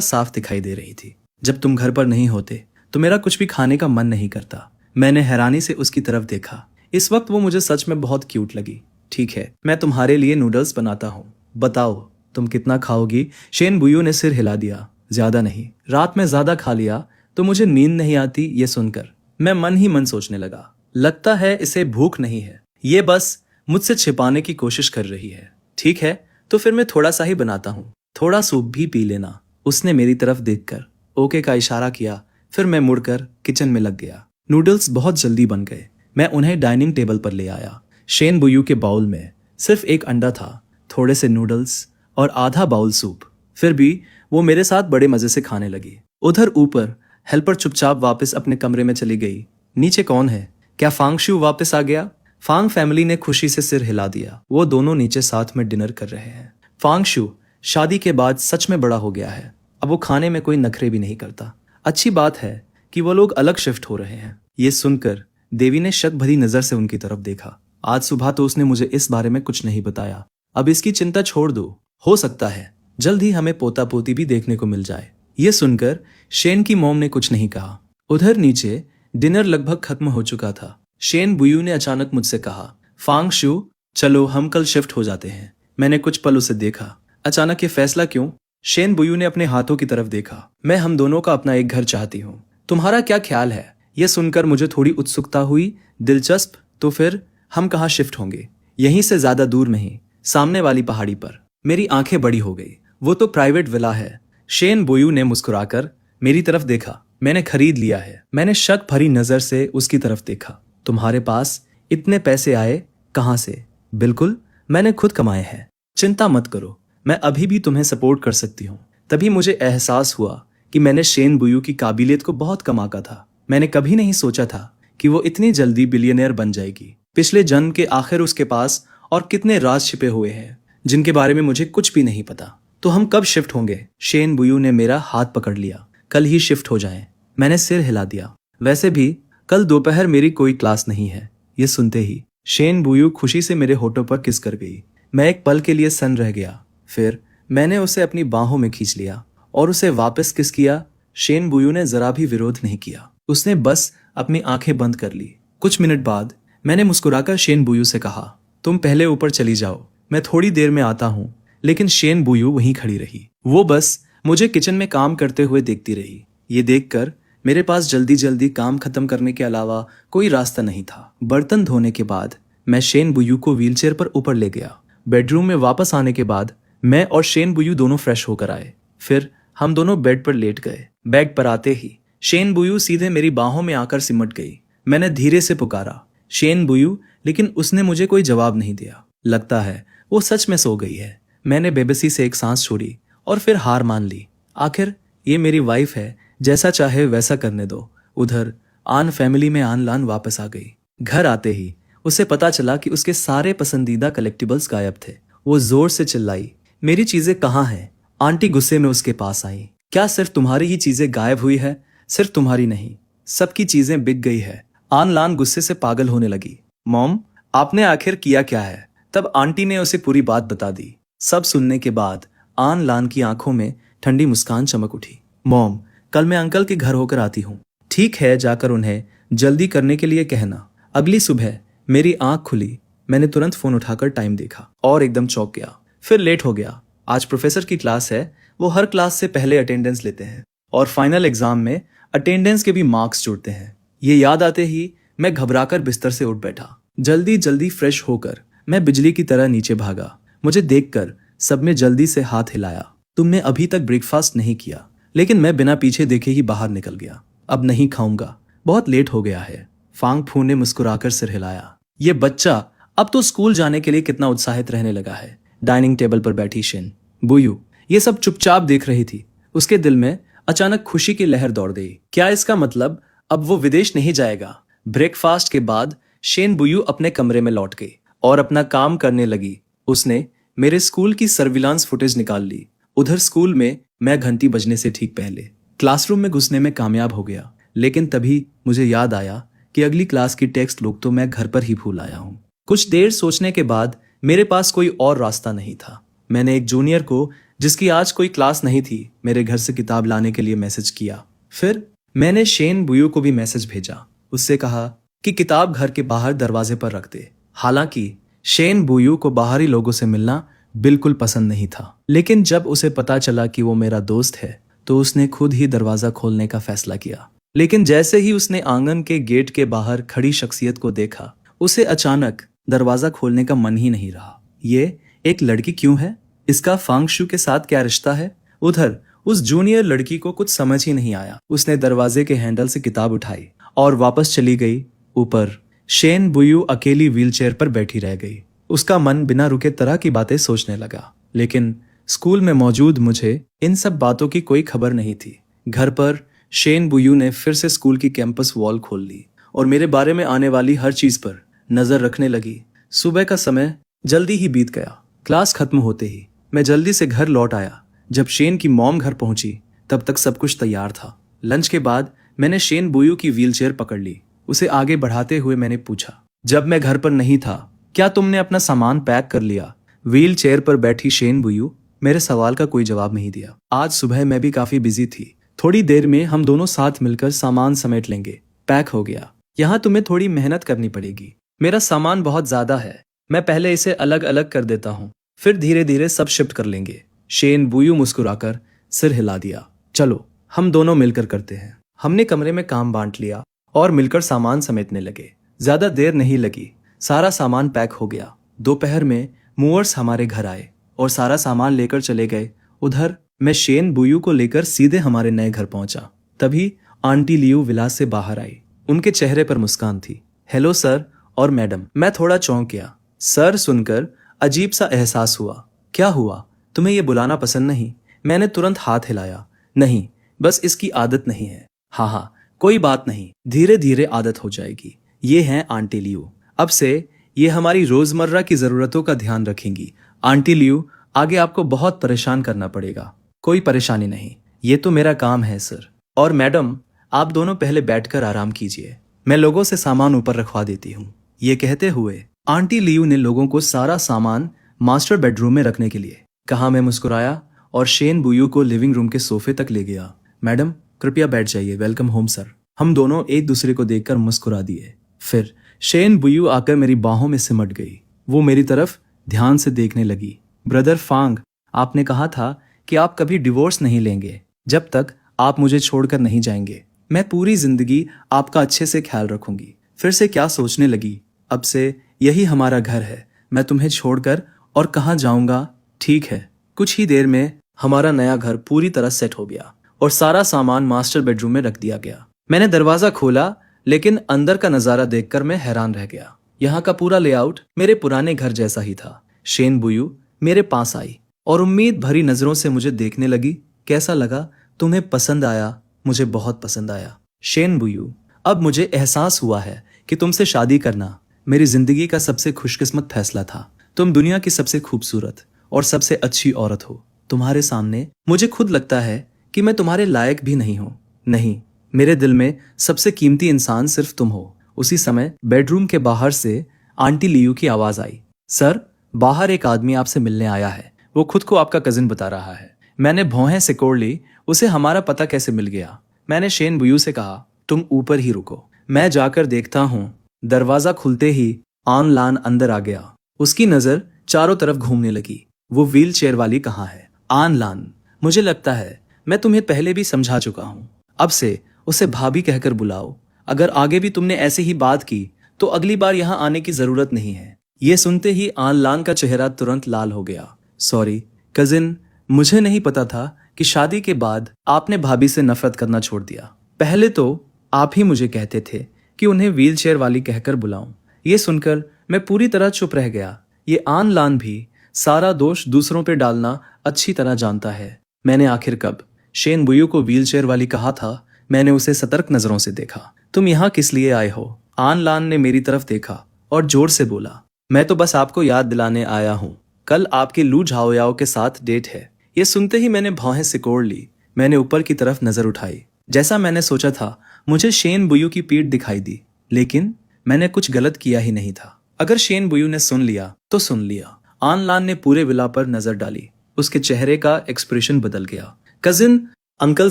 साफ दिखाई दे रही थी। जब तुम घर पर नहीं होते तो मेरा कुछ भी खाने का मन नहीं करता। मैंने हैरानी से उसकी तरफ देखा। इस वक्त वो मुझे सच में बहुत क्यूट लगी। ठीक है, मैं तुम्हारे लिए नूडल्स बनाता हूँ, बताओ तुम कितना खाओगी? शेन बुयू ने सिर हिला दिया। ज्यादा नहीं, रात में ज्यादा खा लिया तो मुझे नींद नहीं आती। ये सुनकर मैं मन ही मन सोचने लगा, लगता है इसे भूख नहीं है, ये बस मुझसे छिपाने की कोशिश कर रही है। ठीक है, तो फिर मैं थोड़ा सा ही बनाता हूँ, थोड़ा सूप भी पी लेना। उसने मेरी तरफ देखकर ओके का इशारा किया। फिर मैं मुड़कर किचन में लग गया। नूडल्स बहुत जल्दी बन गए। मैं उन्हें डाइनिंग टेबल पर ले आया। शेन बुयू के बाउल में सिर्फ एक अंडा था, थोड़े से नूडल्स और आधा बाउल सूप। फिर भी वो मेरे साथ बड़े मजे से खाने लगी। उधर ऊपर हेल्पर चुपचाप वापस अपने कमरे में चली गई। नीचे कौन है? क्या फांगशु वापस आ गया? फांग फैमिली ने खुशी से सिर हिला दिया। वो दोनों नीचे साथ में डिनर कर रहे हैं। फांगशु शादी के बाद सच में बड़ा हो गया है। अब वो खाने में कोई नखरे भी नहीं करता। अच्छी बात है कि वो लोग अलग शिफ्ट हो रहे हैं। ये सुनकर देवी ने शक भरी नजर से उनकी तरफ देखा। आज सुबह तो उसने मुझे इस बारे में कुछ नहीं बताया। अब इसकी चिंता छोड़ दो, हो सकता है जल्द ही हमें पोता पोती भी देखने को मिल जाए। ये सुनकर शेन की मॉम ने कुछ नहीं कहा। उधर नीचे डिनर लगभग खत्म हो चुका था। शेन बुयू ने अचानक मुझसे कहा, फांगशु चलो हम कल शिफ्ट हो जाते हैं। मैंने कुछ पल उसे देखा। अचानक ये फैसला क्यों? शेन बुयू ने अपने हाथों की तरफ देखा। मैं हम दोनों का अपना एक घर चाहती हूँ, तुम्हारा क्या ख्याल है? यह सुनकर मुझे थोड़ी उत्सुकता हुई। दिलचस्प, तो फिर हम कहाँ शिफ्ट होंगे? यहीं से ज्यादा दूर में ही, सामने वाली पहाड़ी पर। मेरी आंखें बड़ी हो गई। वो तो प्राइवेट विला है। शेन बुयू ने मुस्कुराकर मेरी तरफ देखा। मैंने खरीद लिया है। मैंने शक भरी नजर से उसकी तरफ देखा। तुम्हारे पास इतने पैसे आए कहाँ से? बिल्कुल, मैंने खुद कमाए हैं। चिंता मत करो, मैं अभी भी तुम्हें सपोर्ट कर सकती हूँ। तभी मुझे एहसास हुआ कि मैंने शेन बुयू की काबिलियत को बहुत कम आंका था। मैंने कभी नहीं सोचा था कि वो इतनी जल्दी बिलियनियर बन जाएगी। पिछले जन्म के आखिर उसके पास और कितने राज छिपे हुए हैं जिनके बारे में मुझे कुछ भी नहीं पता। तो हम कब शिफ्ट होंगे? शेन बुयू ने मेरा हाथ पकड़ लिया। कल ही शिफ्ट हो जाएं। मैंने सिर हिला दिया। वैसे भी कल दोपहर मेरी कोई क्लास नहीं है। ये सुनते ही शेन बुयू खुशी से मेरे होठों पर किस कर गई। मैं एक पल के लिए सन्न रह गया। फिर मैंने उसे अपनी बाहों में खींच लिया और उसे वापस किस किया। शेन बुयू ने जरा भी विरोध नहीं किया। उसने बस अपनी आंखें बंद कर ली। कुछ मिनट बाद मैंने मुस्कुराकर शेन बुयू से कहा, तुम पहले ऊपर चली जाओ, मैं थोड़ी देर में आता हूँ। लेकिन शेन बुयू वहीं खड़ी रही। वो बस मुझे किचन में काम करते हुए देखती रही। ये देखकर मेरे पास जल्दी जल्दी काम खत्म करने के अलावा कोई रास्ता नहीं था। बर्तन धोने के बाद मैं शेन बुयू को व्हीलचेयर पर ऊपर ले गया। बेडरूम में वापस आने के बाद मैं और शेन बुयू दोनों फ्रेश होकर आए। फिर हम दोनों बेड पर लेट गए। बेड पर आते ही शेन बुयू सीधे मेरी बाहों में आकर सिमट गई। मैंने धीरे से पुकारा, शेन बुयू, लेकिन उसने मुझे कोई जवाब नहीं दिया। लगता है वो सच में सो गई है। मैंने बेबसी से एक सांस छोड़ी और फिर हार मान ली। आखिर ये मेरी वाइफ है, जैसा चाहे वैसा करने दो। उधर आन फैमिली में आन लान वापस आ गई। घर आते ही उसे पता चला कि उसके सारे पसंदीदा कलेक्टिबल्स गायब थे। वो जोर से चिल्लाई, मेरी चीजें कहाँ हैं? आंटी गुस्से में उसके पास आई। क्या सिर्फ तुम्हारी ही चीजें गायब हुई है? सिर्फ तुम्हारी नहीं, सबकी चीजें बिक गई है। आन लान गुस्से से पागल होने लगी। मॉम, आपने आखिर किया क्या है? तब आंटी ने उसे पूरी बात बता दी। सब सुनने के बाद आन लान की आंखों में ठंडी मुस्कान चमक उठी। मॉम, कल मैं अंकल के घर होकर आती हूँ। ठीक है, जाकर उन्हें जल्दी करने के लिए कहना। अगली सुबह मेरी आंख खुली। मैंने तुरंत फोन उठाकर टाइम देखा और एकदम चौंक गया। फिर लेट हो गया। आज प्रोफेसर की क्लास है। वो हर क्लास से पहले अटेंडेंस लेते हैं और फाइनल एग्जाम में अटेंडेंस के भी मार्क्स जुड़ते हैं। ये याद आते ही मैं घबराकर बिस्तर से उठ बैठा। जल्दी जल्दी फ्रेश होकर मैं बिजली की तरह नीचे भागा। मुझे देखकर सब ने जल्दी से हाथ हिलाया। तुमने अभी तक ब्रेकफास्ट नहीं किया? लेकिन मैं बिना पीछे देखे ही बाहर निकल गया। अब नहीं खाऊंगा, बहुत लेट हो गया है। फांग फू ने मुस्कुराकर सिर हिलाया। ये बच्चा अब तो स्कूल जाने के लिए कितना उत्साहित रहने लगा है। डाइनिंग टेबल पर बैठी शेन बुयू ये सब चुपचाप देख रही थी। उसके दिल में अचानक खुशी की लहर दौड़ गई। क्या इसका मतलब अब वो विदेश नहीं जाएगा? ब्रेकफास्ट के बाद शेन बुयू अपने कमरे में लौट गई और अपना काम करने लगी। उसने मेरे स्कूल की सर्विलांस फुटेज निकाल ली। उधर स्कूल में मैं घंटी बजने से ठीक पहले क्लासरूम में घुसने में कामयाब हो गया, लेकिन तभी मुझे याद आया कि अगली क्लास की टेक्स्ट बुक तो मैं घर पर ही भूल आया हूँ। कुछ देर सोचने के बाद मेरे पास कोई और रास्ता नहीं था। मैंने एक जूनियर को, जिसकी आज कोई क्लास नहीं थी, मेरे घर से किताब लाने के लिए मैसेज किया। फिर मैंने शेन बुयू को भी मैसेज भेजा। उससे कहा कि किताब घर के बाहर दरवाजे पर रख दे। हालांकि शेन बुयू को बाहरी लोगों से मिलना बिल्कुल पसंद नहीं था, लेकिन जब उसे पता चला कि वो मेरा दोस्त है तो उसने खुद ही दरवाजा खोलने का फैसला किया। लेकिन जैसे ही उसने आंगन के गेट के बाहर खड़ी शख्सियत को देखा, उसे अचानक दरवाजा खोलने का मन ही नहीं रहा। ये एक लड़की क्यों है? इसका फांगशू के साथ क्या रिश्ता है? उधर उस जूनियर लड़की को कुछ समझ ही नहीं आया। उसने दरवाजे के हैंडल से किताब उठाई और वापस चली गई ऊपर। शेन बुयू अकेली व्हीलचेयर पर बैठी रह गई। उसका मन बिना रुके तरह की बातें सोचने लगा, लेकिन स्कूल में मौजूद मुझे इन सब बातों की कोई खबर नहीं थी। घर पर शेन बुयू ने फिर से स्कूल की कैंपस वॉल खोल ली और मेरे बारे में आने वाली हर चीज पर नजर रखने लगी। सुबह का समय जल्दी ही बीत गया। क्लास खत्म होते ही मैं जल्दी से घर लौट आया। जब शेन की मॉम घर पहुंची तब तक सब कुछ तैयार था। लंच के बाद मैंने शेन बुयू की व्हीलचेयर पकड़ ली। उसे आगे बढ़ाते हुए मैंने पूछा, जब मैं घर पर नहीं था क्या तुमने अपना सामान पैक कर लिया? व्हील चेयर पर बैठी शेन बुयू मेरे सवाल का कोई जवाब नहीं दिया। आज सुबह मैं भी काफी बिजी थी। थोड़ी देर में हम दोनों साथ मिलकर सामान समेट लेंगे। पैक हो गया। यहाँ तुम्हें थोड़ी मेहनत करनी पड़ेगी। मेरा सामान बहुत ज्यादा है। मैं पहले इसे अलग अलग कर देता हूँ, फिर धीरे धीरे सब शिफ्ट कर लेंगे। शेन बुयू मुस्कुराकर सिर हिला दिया। चलो हम दोनों मिलकर करते हैं। हमने कमरे में काम बांट लिया और मिलकर सामान समेटने लगे। ज्यादा देर नहीं लगी, सारा सामान पैक हो गया। दोपहर में मूवर्स हमारे घर आए और सारा सामान लेकर चले गए। उधर मैं शेन बुयू को लेकर सीधे हमारे नए घर पहुंचा। तभी आंटी लियू विलास से बाहर आई। उनके चेहरे पर मुस्कान थी। हेलो सर और मैडम। मैं थोड़ा चौंक गया। सर सुनकर अजीब सा एहसास हुआ। क्या हुआ? तुम्हें ये बुलाना पसंद नहीं? मैंने तुरंत हाथ हिलाया। नहीं, बस इसकी आदत नहीं है। हाँ हाँ, कोई बात नहीं, धीरे धीरे आदत हो जाएगी। ये हैं आंटी लियू। अब से ये हमारी रोजमर्रा की जरूरतों का ध्यान रखेंगी। आंटी लियू, आगे आपको बहुत परेशान करना पड़ेगा। कोई परेशानी नहीं, ये तो मेरा काम है सर। और मैडम, आप दोनों पहले बैठकर आराम कीजिए, मैं लोगों से सामान ऊपर रखवा देती हूँ। ये कहते हुए आंटी लियू ने लोगों को सारा सामान मास्टर बेडरूम में रखने के लिए कहा। मैं मुस्कुराया और शेन बुयू को लिविंग रूम के सोफे तक ले गया। मैडम कृपया बैठ जाइए, वेलकम होम सर। हम दोनों एक दूसरे को देखकर मुस्कुरा दिए। फिर शेन बुयू आकर मेरी बाहों में सिमट गई। वो मेरी तरफ ध्यान से देखने लगी। ब्रदर फांग, आपने कहा था कि आप कभी डिवोर्स नहीं लेंगे जब तक आप मुझे छोड़कर नहीं जाएंगे। मैं पूरी जिंदगी आपका अच्छे से ख्याल रखूंगी। फिर से क्या सोचने लगी, अब से यही हमारा घर है। मैं तुम्हें छोड़कर और कहाँ जाऊंगा? ठीक है। कुछ ही देर में हमारा नया घर पूरी तरह सेट हो गया और सारा सामान मास्टर बेडरूम में रख दिया गया। मैंने दरवाजा खोला, लेकिन अंदर का नजारा देखकर मैं हैरान रह गया। यहाँ का पूरा लेआउट मेरे पुराने घर जैसा ही था। शेन बुयू मेरे पास आई और उम्मीद भरी नजरों से मुझे देखने लगी। कैसा लगा? तुम्हें पसंद आया? मुझे बहुत पसंद आया। शेन बुयू, अब मुझे एहसास हुआ है कि तुमसे शादी करना मेरी जिंदगी का सबसे खुशकिस्मत फैसला था। तुम दुनिया की सबसे खूबसूरत और सबसे अच्छी औरत हो। तुम्हारे सामने मुझे खुद लगता है कि मैं तुम्हारे लायक भी नहीं हूँ। नहीं, मेरे दिल में सबसे कीमती इंसान सिर्फ तुम हो। उसी समय बेडरूम के बाहर से आंटी लियू की आवाज आई। सर, बाहर एक आदमी आपसे मिलने आया है। वो खुद को आपका कजिन बता रहा है। मैंने भौहें सिकोड़ ली। उसे हमारा पता कैसे मिल गया? मैंने शेन बुयू से कहा, तुम ऊपर ही रुको, मैं जाकर देखता हूँ। दरवाजा खुलते ही आन लान अंदर आ गया। उसकी नजर चारों तरफ घूमने लगी। वो व्हील चेयर वाली कहाँ है? आन लान, मुझे लगता है मैं तुम्हें पहले भी समझा चुका हूँ। अब से उसे भाभी कहकर बुलाओ। अगर आगे भी तुमने ऐसे ही बात की तो अगली बार यहाँ आने की जरूरत नहीं है। ये सुनते ही आन लान का चेहरा तुरंत लाल हो गया। सॉरी कजिन, मुझे नहीं पता था कि शादी के बाद आपने भाभी से नफरत करना छोड़ दिया। पहले तो आप ही मुझे कहते थे कि उन्हें व्हील चेयर वाली कहकर बुलाऊं। ये सुनकर मैं पूरी तरह चुप रह गया। ये आन लान भी सारा दोष दूसरों पे डालना अच्छी तरह जानता है। मैंने आखिर कब शेन बुयू को व्हील चेयर वाली कहा था? मैंने उसे सतर्क नजरों से देखा। तुम यहाँ किस लिए आए हो? आन लान ने मेरी तरफ देखा और जोर से बोला, मैं तो बस आपको याद दिलाने आया हूँ। कल आपके लू झाओयाओ के साथ डेट है। ये सुनते ही मैंने भौहें सिकोड़ ली। मैंने ऊपर की तरफ नजर उठाई। जैसा मैंने सोचा था, मुझे शेन बुयू की पीठ दिखाई दी, लेकिन मैंने कुछ गलत किया ही नहीं था। अगर शेन बुयू ने सुन लिया तो सुन लिया। आन लान ने पूरे विला पर नजर डाली। उसके चेहरे का एक्सप्रेशन बदल गया। कजिन अंकल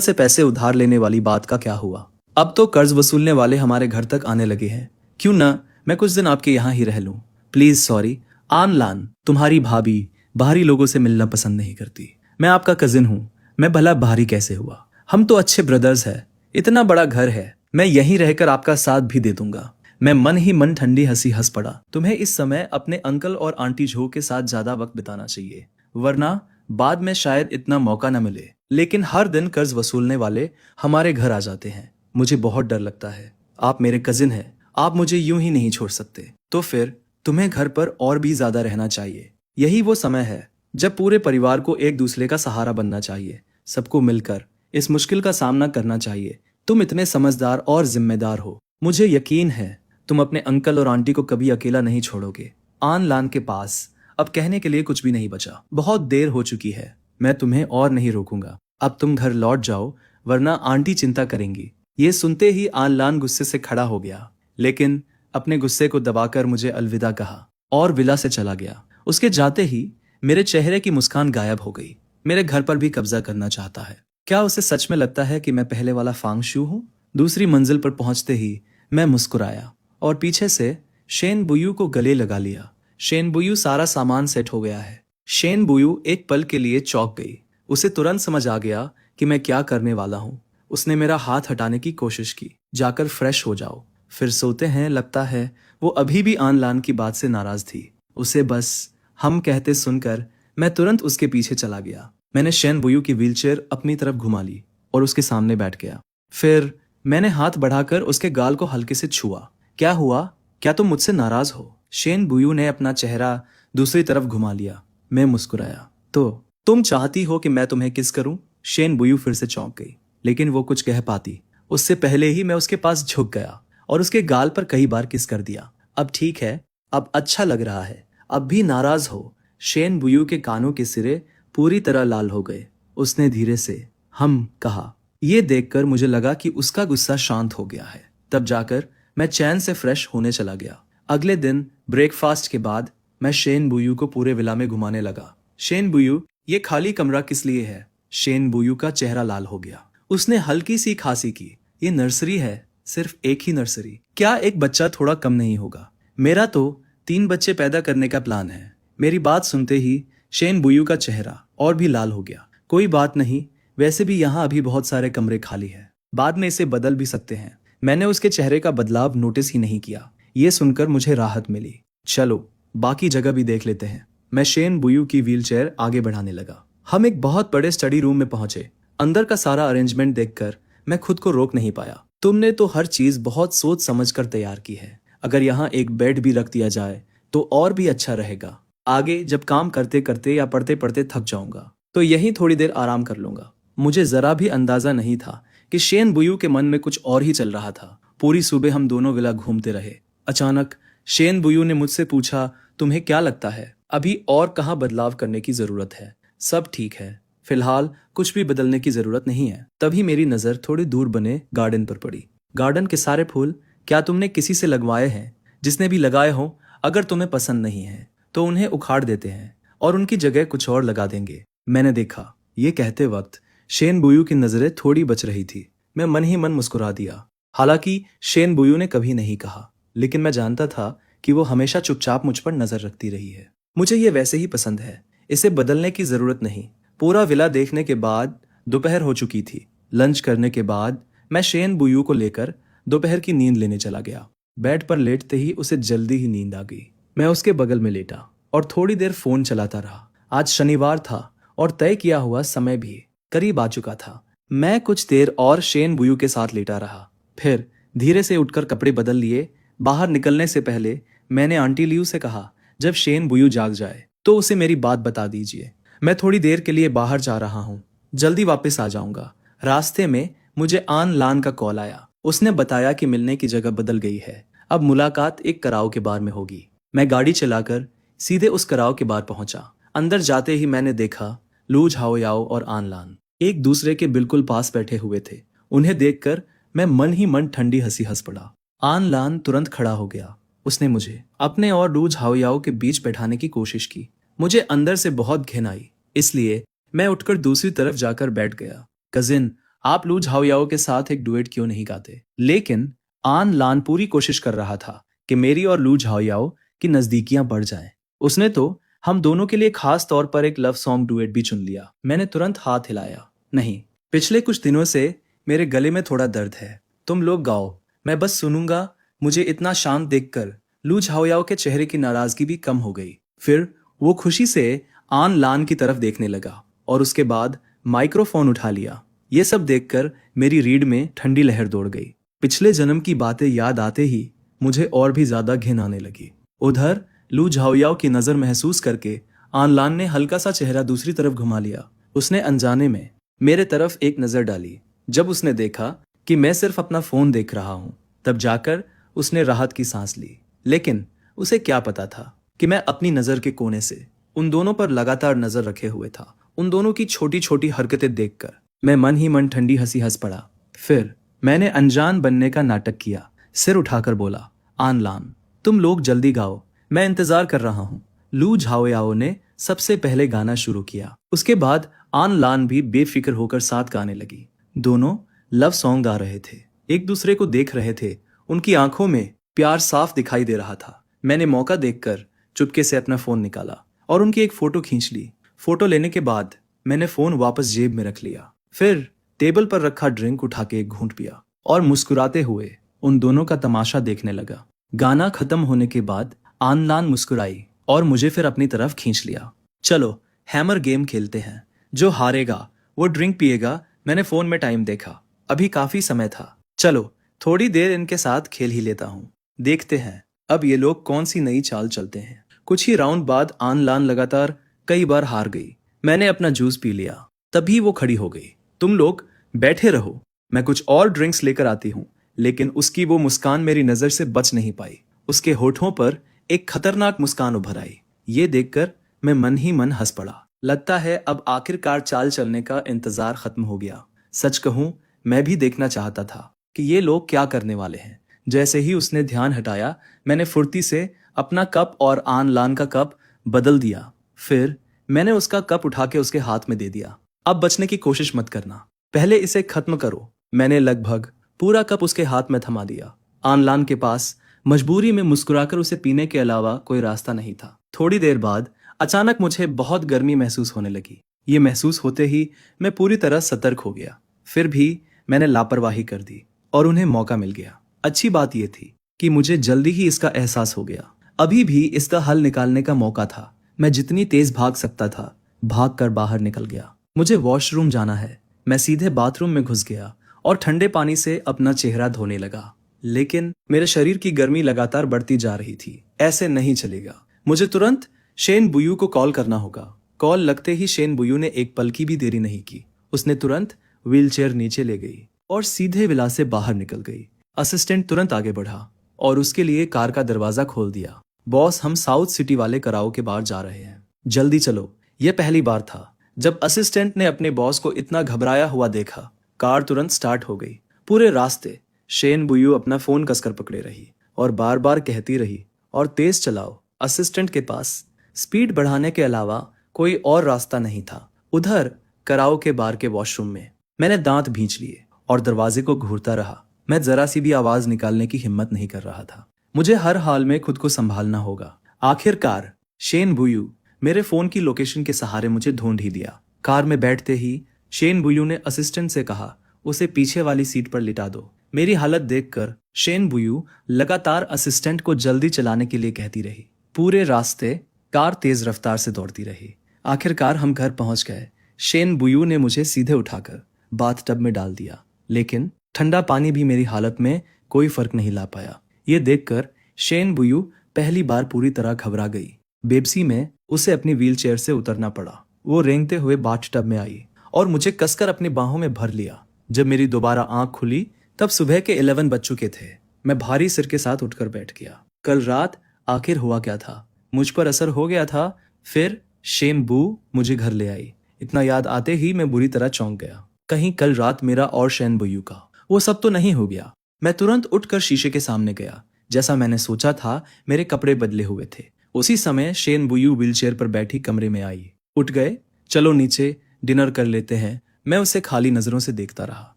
से पैसे उधार लेने वाली बात का क्या हुआ? अब तो कर्ज वसूलने वाले हमारे घर तक आने लगे हैं। क्यों ना मैं कुछ दिन आपके यहाँ ही रह लूं? प्लीज सॉरी आन लान, तुम्हारी भाभी बाहरी लोगों से मिलना पसंद नहीं करती। मैं आपका कजिन हूँ, मैं भला बाहरी कैसे हुआ? हम तो अच्छे ब्रदर्स हैं। इतना बड़ा घर है, मैं यहीं रहकर आपका साथ भी दे दूंगा। मैं मन ही मन ठंडी हंसी हंस पड़ा। तुम्हें इस समय अपने अंकल और आंटी झो के साथ ज्यादा वक्त बिताना चाहिए, वरना बाद में शायद इतना मौका न मिले। लेकिन हर दिन कर्ज वसूलने वाले हमारे घर आ जाते हैं। मुझे बहुत डर लगता है। आप मेरे कजिन हैं, आप मुझे यूं ही नहीं छोड़ सकते। तो फिर तुम्हें घर पर और भी ज्यादा रहना चाहिए। यही वो समय है जब पूरे परिवार को एक दूसरे का सहारा बनना चाहिए। सबको मिलकर इस मुश्किल का सामना करना चाहिए। तुम इतने समझदार और जिम्मेदार हो। मुझे यकीन है तुम अपने अंकल और आंटी को कभी अकेला नहीं छोड़ोगे। आन लान के पास अब कहने के लिए कुछ भी नहीं बचा। बहुत देर हो चुकी है, मैं तुम्हें और नहीं रोकूंगा। अब तुम घर लौट जाओ, वरना आंटी चिंता करेंगी। ये सुनते ही आन लान गुस्से से खड़ा हो गया, लेकिन अपने गुस्से को दबाकर मुझे अलविदा कहा और विला से चला गया। उसके जाते ही मेरे चेहरे की मुस्कान गायब हो गई। मेरे घर पर भी कब्जा करना चाहता है। क्या उसे सच में लगता है कि मैं पहले वाला फांग शू हूं? दूसरी मंजिल पर पहुंचते ही मैं मुस्कुराया और पीछे से शेन बुयू को गले लगा लिया। शेन बुयू, सारा सामान सेट हो गया है। शेन बुयू एक पल के लिए चौंक गई। उसे तुरंत समझ आ गया कि मैं क्या करने वाला हूं। उसने मेरा हाथ हटाने की कोशिश की। जाकर फ्रेश हो जाओ, फिर सोते हैं। लगता है वो अभी भी आन लान की बात से नाराज थी। उसे बस हम कहते सुनकर मैं तुरंत उसके पीछे चला गया। मैंने शेन बुयू की व्हीलचेयर अपनी तरफ घुमा ली और उसके सामने बैठ गया। फिर मैंने हाथ बढ़ाकर उसके गाल को हल्के से छुआ। क्या हुआ? क्या तुम मुझसे नाराज हो? शेन बुयू ने अपना चेहरा दूसरी तरफ घुमा लिया। मैं मुस्कुराया। तो तुम चाहती हो कि मैं तुम्हें किस करूं? शेन बुयू फिर से चौंक गई, लेकिन वो कुछ कह पाती उससे पहले ही मैं उसके पास झुक गया और उसके गाल पर कई बार किस कर दिया। अब ठीक है, अब अच्छा लग रहा है। अब भी नाराज हो? शेन बुयू के कानों के सिरे पूरी तरह लाल हो गए। उसने धीरे से हम कहा। ये देखकर मुझे लगा कि उसका गुस्सा शांत हो गया है। तब जाकर मैं चैन से फ्रेश होने चला गया। अगले दिन ब्रेकफास्ट के बाद मैं शेन बुयू को पूरे विला में घुमाने लगा। शेन बुयू, ये खाली कमरा किस लिए है? शेन बुयू का चेहरा लाल हो गया। उसने हल्की सी खांसी की। ये नर्सरी है, सिर्फ एक ही नर्सरी। क्या एक बच्चा थोड़ा कम नहीं होगा? मेरा तो 3 बच्चे पैदा करने का प्लान है। मेरी बात सुनते ही शेन बुयू का चेहरा और भी लाल हो गया। कोई बात नहीं, वैसे भी यहाँ अभी बहुत सारे कमरे खाली हैं, बाद में इसे बदल भी सकते हैं। मैंने उसके चेहरे का बदलाव नोटिस ही नहीं किया। ये सुनकर मुझे राहत मिली। चलो बाकी जगह भी देख लेते हैं। मैं शेन बुयू की व्हीलचेयर आगे बढ़ाने लगा। हम एक बहुत बड़े स्टडी रूम में पहुंचे। अंदर का सारा अरेंजमेंट देखकर मैं खुद को रोक नहीं पाया। तुमने तो हर चीज बहुत सोच समझ कर तैयार की है। अगर यहाँ एक बेड भी रख दिया जाए तो और भी अच्छा रहेगा। आगे जब काम करते करते या पढ़ते पढ़ते थक जाऊंगा तो यहीं थोड़ी देर आराम कर लूंगा। मुझे जरा भी अंदाजा नहीं था कि शेन बुयू के मन में कुछ और ही चल रहा था। पूरी सुबह हम दोनों विला घूमते रहे। अचानक शेन बुयू ने मुझसे पूछा, तुम्हें क्या लगता है अभी और कहाँ बदलाव करने की जरूरत है? सब ठीक है, फिलहाल कुछ भी बदलने की जरूरत नहीं है। तभी मेरी नजर थोड़ी दूर बने गार्डन पर पड़ी। गार्डन के सारे फूल क्या तुमने किसी से लगवाए हैं? जिसने भी लगाए हो, अगर तुम्हें पसंद नहीं है तो उन्हें उखाड़ देते हैं और उनकी जगह कुछ और लगा देंगे। मैंने देखा। ये कहते वक्त शेन बुयू की नजरें थोड़ी बच रही थी। मैं मन ही मन मुस्कुरा दिया। हालांकि शेन बुयू ने कभी नहीं कहा, लेकिन मैं जानता था कि वो हमेशा चुपचाप मुझ पर नजर रखती रही है। मुझे ये वैसे ही पसंद है, इसे बदलने की जरूरत नहीं। पूरा विला देखने के बाद दोपहर हो चुकी थी। लंच करने के बाद मैं शेन बुयू को लेकर दोपहर की नींद लेने चला गया। बेड पर लेटते ही उसे जल्दी ही नींद आ गई। मैं उसके बगल में लेटा और थोड़ी देर फोन चलाता रहा। आज शनिवार था और तय किया हुआ समय भी करीब आ चुका था। मैं कुछ देर और शेन बुयू के साथ लेटा रहा, फिर धीरे से उठकर कपड़े बदल लिए। बाहर निकलने से पहले मैंने आंटी लियू से कहा, जब शेन बुयू जाग जाए तो उसे मेरी बात बता दीजिए। मैं थोड़ी देर के लिए बाहर जा रहा हूँ, जल्दी वापस आ जाऊंगा। रास्ते में मुझे आन लान का कॉल आया। उसने बताया कि मिलने की जगह बदल गई है, अब मुलाकात एक कराओके बार में होगी। मैं गाड़ी चलाकर सीधे उस कराओके बार पहुंचा। अंदर जाते ही मैंने देखा लू झाओयाओ और आनलान एक दूसरे के बिल्कुल पास बैठे हुए थे। उन्हें देखकर मैं मन ही मन ठंडी हंसी हंस पड़ा। आनलान तुरंत खड़ा हो गया। उसने मुझे अपने और लू झाओयाओ के बीच बैठाने की कोशिश की। मुझे अंदर से बहुत घिन आई, इसलिए मैं उठकर दूसरी तरफ जाकर बैठ गया। कजिन, आप लू झाओयाओ के साथ एक डुएट क्यों नहीं गाते? लेकिन आन लान पूरी कोशिश कर रहा था कि मेरी और लू झाओयाओ की नजदीकियां बढ़ जाएं। उसने तो हम दोनों के लिए खास तौर पर एक लव सॉन्ग डुएट भी चुन लिया। मैंने तुरंत हाथ हिलाया। नहीं, पिछले कुछ दिनों से मेरे गले में थोड़ा दर्द है। तुम लोग गाओ, मैं बस सुनूंगा। मुझे इतना शांत देखकर लू झाओयाओ के चेहरे की नाराजगी भी कम हो गई। फिर वो खुशी से आन लान की तरफ देखने लगा और उसके बाद माइक्रोफोन उठा लिया। ये सब देखकर मेरी रीढ़ में ठंडी लहर दौड़ गई। पिछले जन्म की बातें याद आते ही मुझे और भी ज्यादा घिन आने लगी। उधर लू झाओयाओ की नजर महसूस करके आनलान ने हल्का सा चेहरा दूसरी तरफ घुमा लिया। उसने अनजाने में मेरे तरफ एक नजर डाली। जब उसने देखा कि मैं सिर्फ अपना फोन देख रहा हूं, तब जाकर उसने राहत की सांस ली। लेकिन उसे क्या पता था कि मैं अपनी नजर के कोने से उन दोनों पर लगातार नजर रखे हुए था। उन दोनों की छोटी छोटी हरकतें देखकर मैं मन ही मन ठंडी हंसी हंस पड़ा। फिर मैंने अनजान बनने का नाटक किया। सिर उठाकर बोला, आनलान, तुम लोग जल्दी गाओ, मैं इंतजार कर रहा हूं। लू झाओयाओ ने सबसे पहले गाना शुरू किया। उसके बाद आनलान भी बेफिक्र होकर साथ गाने लगी। दोनों लव सॉन्ग गा रहे थे, एक दूसरे को देख रहे थे। उनकी आंखों में प्यार साफ दिखाई दे रहा था। मैंने मौका देखकर चुपके से अपना फोन निकाला और उनकी एक फोटो खींच ली। फोटो लेने के बाद मैंने फोन वापस जेब में रख लिया। फिर टेबल पर रखा ड्रिंक उठा के एक घूंट पिया और मुस्कुराते हुए उन दोनों का तमाशा देखने लगा। गाना खत्म होने के बाद आनलान मुस्कुराई और मुझे फिर अपनी तरफ खींच लिया। चलो हैमर गेम खेलते हैं, जो हारेगा वो ड्रिंक पिएगा। मैंने फोन में टाइम देखा, अभी काफी समय था। चलो थोड़ी देर इनके साथ खेल ही लेता हूँ, देखते हैं अब ये लोग कौन सी नई चाल चलते हैं। कुछ ही राउंड बाद आनलान लगातार कई बार हार गई। मैंने अपना जूस पी लिया, तभी वो खड़ी हो गई। तुम लोग बैठे रहो, मैं कुछ और ड्रिंक्स लेकर आती हूँ। लेकिन उसकी वो मुस्कान मेरी नजर से बच नहीं पाई। उसके होठों पर एक खतरनाक मुस्कान उभर आई। ये देखकर मैं मन ही मन हंस पड़ा। लगता है अब आखिरकार चाल चलने का इंतजार खत्म हो गया। सच कहूं, मैं भी देखना चाहता था कि ये लोग क्या करने वाले हैं। जैसे ही उसने ध्यान हटाया, मैंने फुर्ती से अपना कप और आनलान का कप बदल दिया। फिर मैंने उसका कप उठा के उसके हाथ में दे दिया। अब बचने की कोशिश मत करना, पहले इसे खत्म करो। मैंने लगभग पूरा कप उसके हाथ में थमा दिया। आनलान के पास मजबूरी में मुस्कुराकर उसे पीने के अलावा कोई रास्ता नहीं था। थोड़ी देर बाद अचानक मुझे बहुत गर्मी महसूस होने लगी। ये महसूस होते ही मैं पूरी तरह सतर्क हो गया। फिर भी मैंने लापरवाही कर दी और उन्हें मौका मिल गया। अच्छी बात यह थी कि मुझे जल्दी ही इसका एहसास हो गया। अभी भी इसका हल निकालने का मौका था। मैं जितनी तेज भाग सकता था, भाग कर बाहर निकल गया। मुझे वॉशरूम जाना है। मैं सीधे बाथरूम में घुस गया और ठंडे पानी से अपना चेहरा धोने लगा। लेकिन मेरे शरीर की गर्मी लगातार बढ़ती जा रही थी। ऐसे नहीं चलेगा, मुझे तुरंत शेन बुयू को कॉल करना होगा। कॉल लगते ही शेन बुयू ने एक पल की भी देरी नहीं की। उसने तुरंत व्हीलचेयर नीचे ले गई और सीधे विला से बाहर निकल गई। असिस्टेंट तुरंत आगे बढ़ा और उसके लिए कार का दरवाजा खोल दिया। बॉस, हम साउथ सिटी वाले कराओके बार जा रहे हैं, जल्दी चलो। यह पहली बार था जब असिस्टेंट ने अपने बॉस को इतना घबराया हुआ देखा। कार तुरंत स्टार्ट हो गई। पूरे रास्ते शेन बुयू अपना फोन कसकर पकड़े रही और बार बार कहती रही, और तेज चलाओ। असिस्टेंट के पास स्पीड बढ़ाने के अलावा कोई और रास्ता नहीं था। उधर कराओके बार के वॉशरूम में मैंने दांत भींच लिए और दरवाजे को घूरता रहा। मैं जरा सी भी आवाज निकालने की हिम्मत नहीं कर रहा था। मुझे हर हाल में खुद को संभालना होगा। आखिरकार शेन बुयू मेरे फोन की लोकेशन के सहारे मुझे ढूंढ ही दिया। कार में बैठते ही शेन बुयू ने असिस्टेंट से कहा, उसे पीछे वाली सीट पर लिटा दो। मेरी हालत देखकर शेन बुयू लगातार असिस्टेंट को जल्दी चलाने के लिए कहती रही। पूरे रास्ते कार तेज रफ्तार से दौड़ती रही। आखिरकार हम घर पहुंच गए। शेन बुयू ने मुझे सीधे उठाकर बाथटब में डाल दिया, लेकिन ठंडा पानी भी मेरी हालत में कोई फर्क नहीं ला पाया। ये देखकर शेन बुयू पहली बार पूरी तरह घबरा गई। बेबसी में उसे अपनी व्हीलचेयर से उतरना पड़ा। वो रेंगते हुए बाथटब में आई और मुझे कसकर अपनी बाहों में भर लिया। जब मेरी दोबारा आंख खुली तब सुबह के 11 बज चुके थे। मैं भारी सिर के साथ उठकर बैठ गया। कल रात आखिर हुआ क्या था? मुझ पर असर हो गया था, फिर शेन बू मुझे घर ले आई। इतना याद आते ही मैं बुरी तरह चौंक गया। कहीं कल रात मेरा और शेन बुयू का वो सब तो नहीं हो गया। मैं तुरंत उठकर शीशे के सामने गया। जैसा मैंने सोचा था, मेरे कपड़े बदले हुए थे। उसी समय शेन बुयू व्हीलचेयर पर बैठी कमरे में आई। उठ गए, चलो नीचे डिनर कर लेते हैं। मैं उसे खाली नजरों से देखता रहा।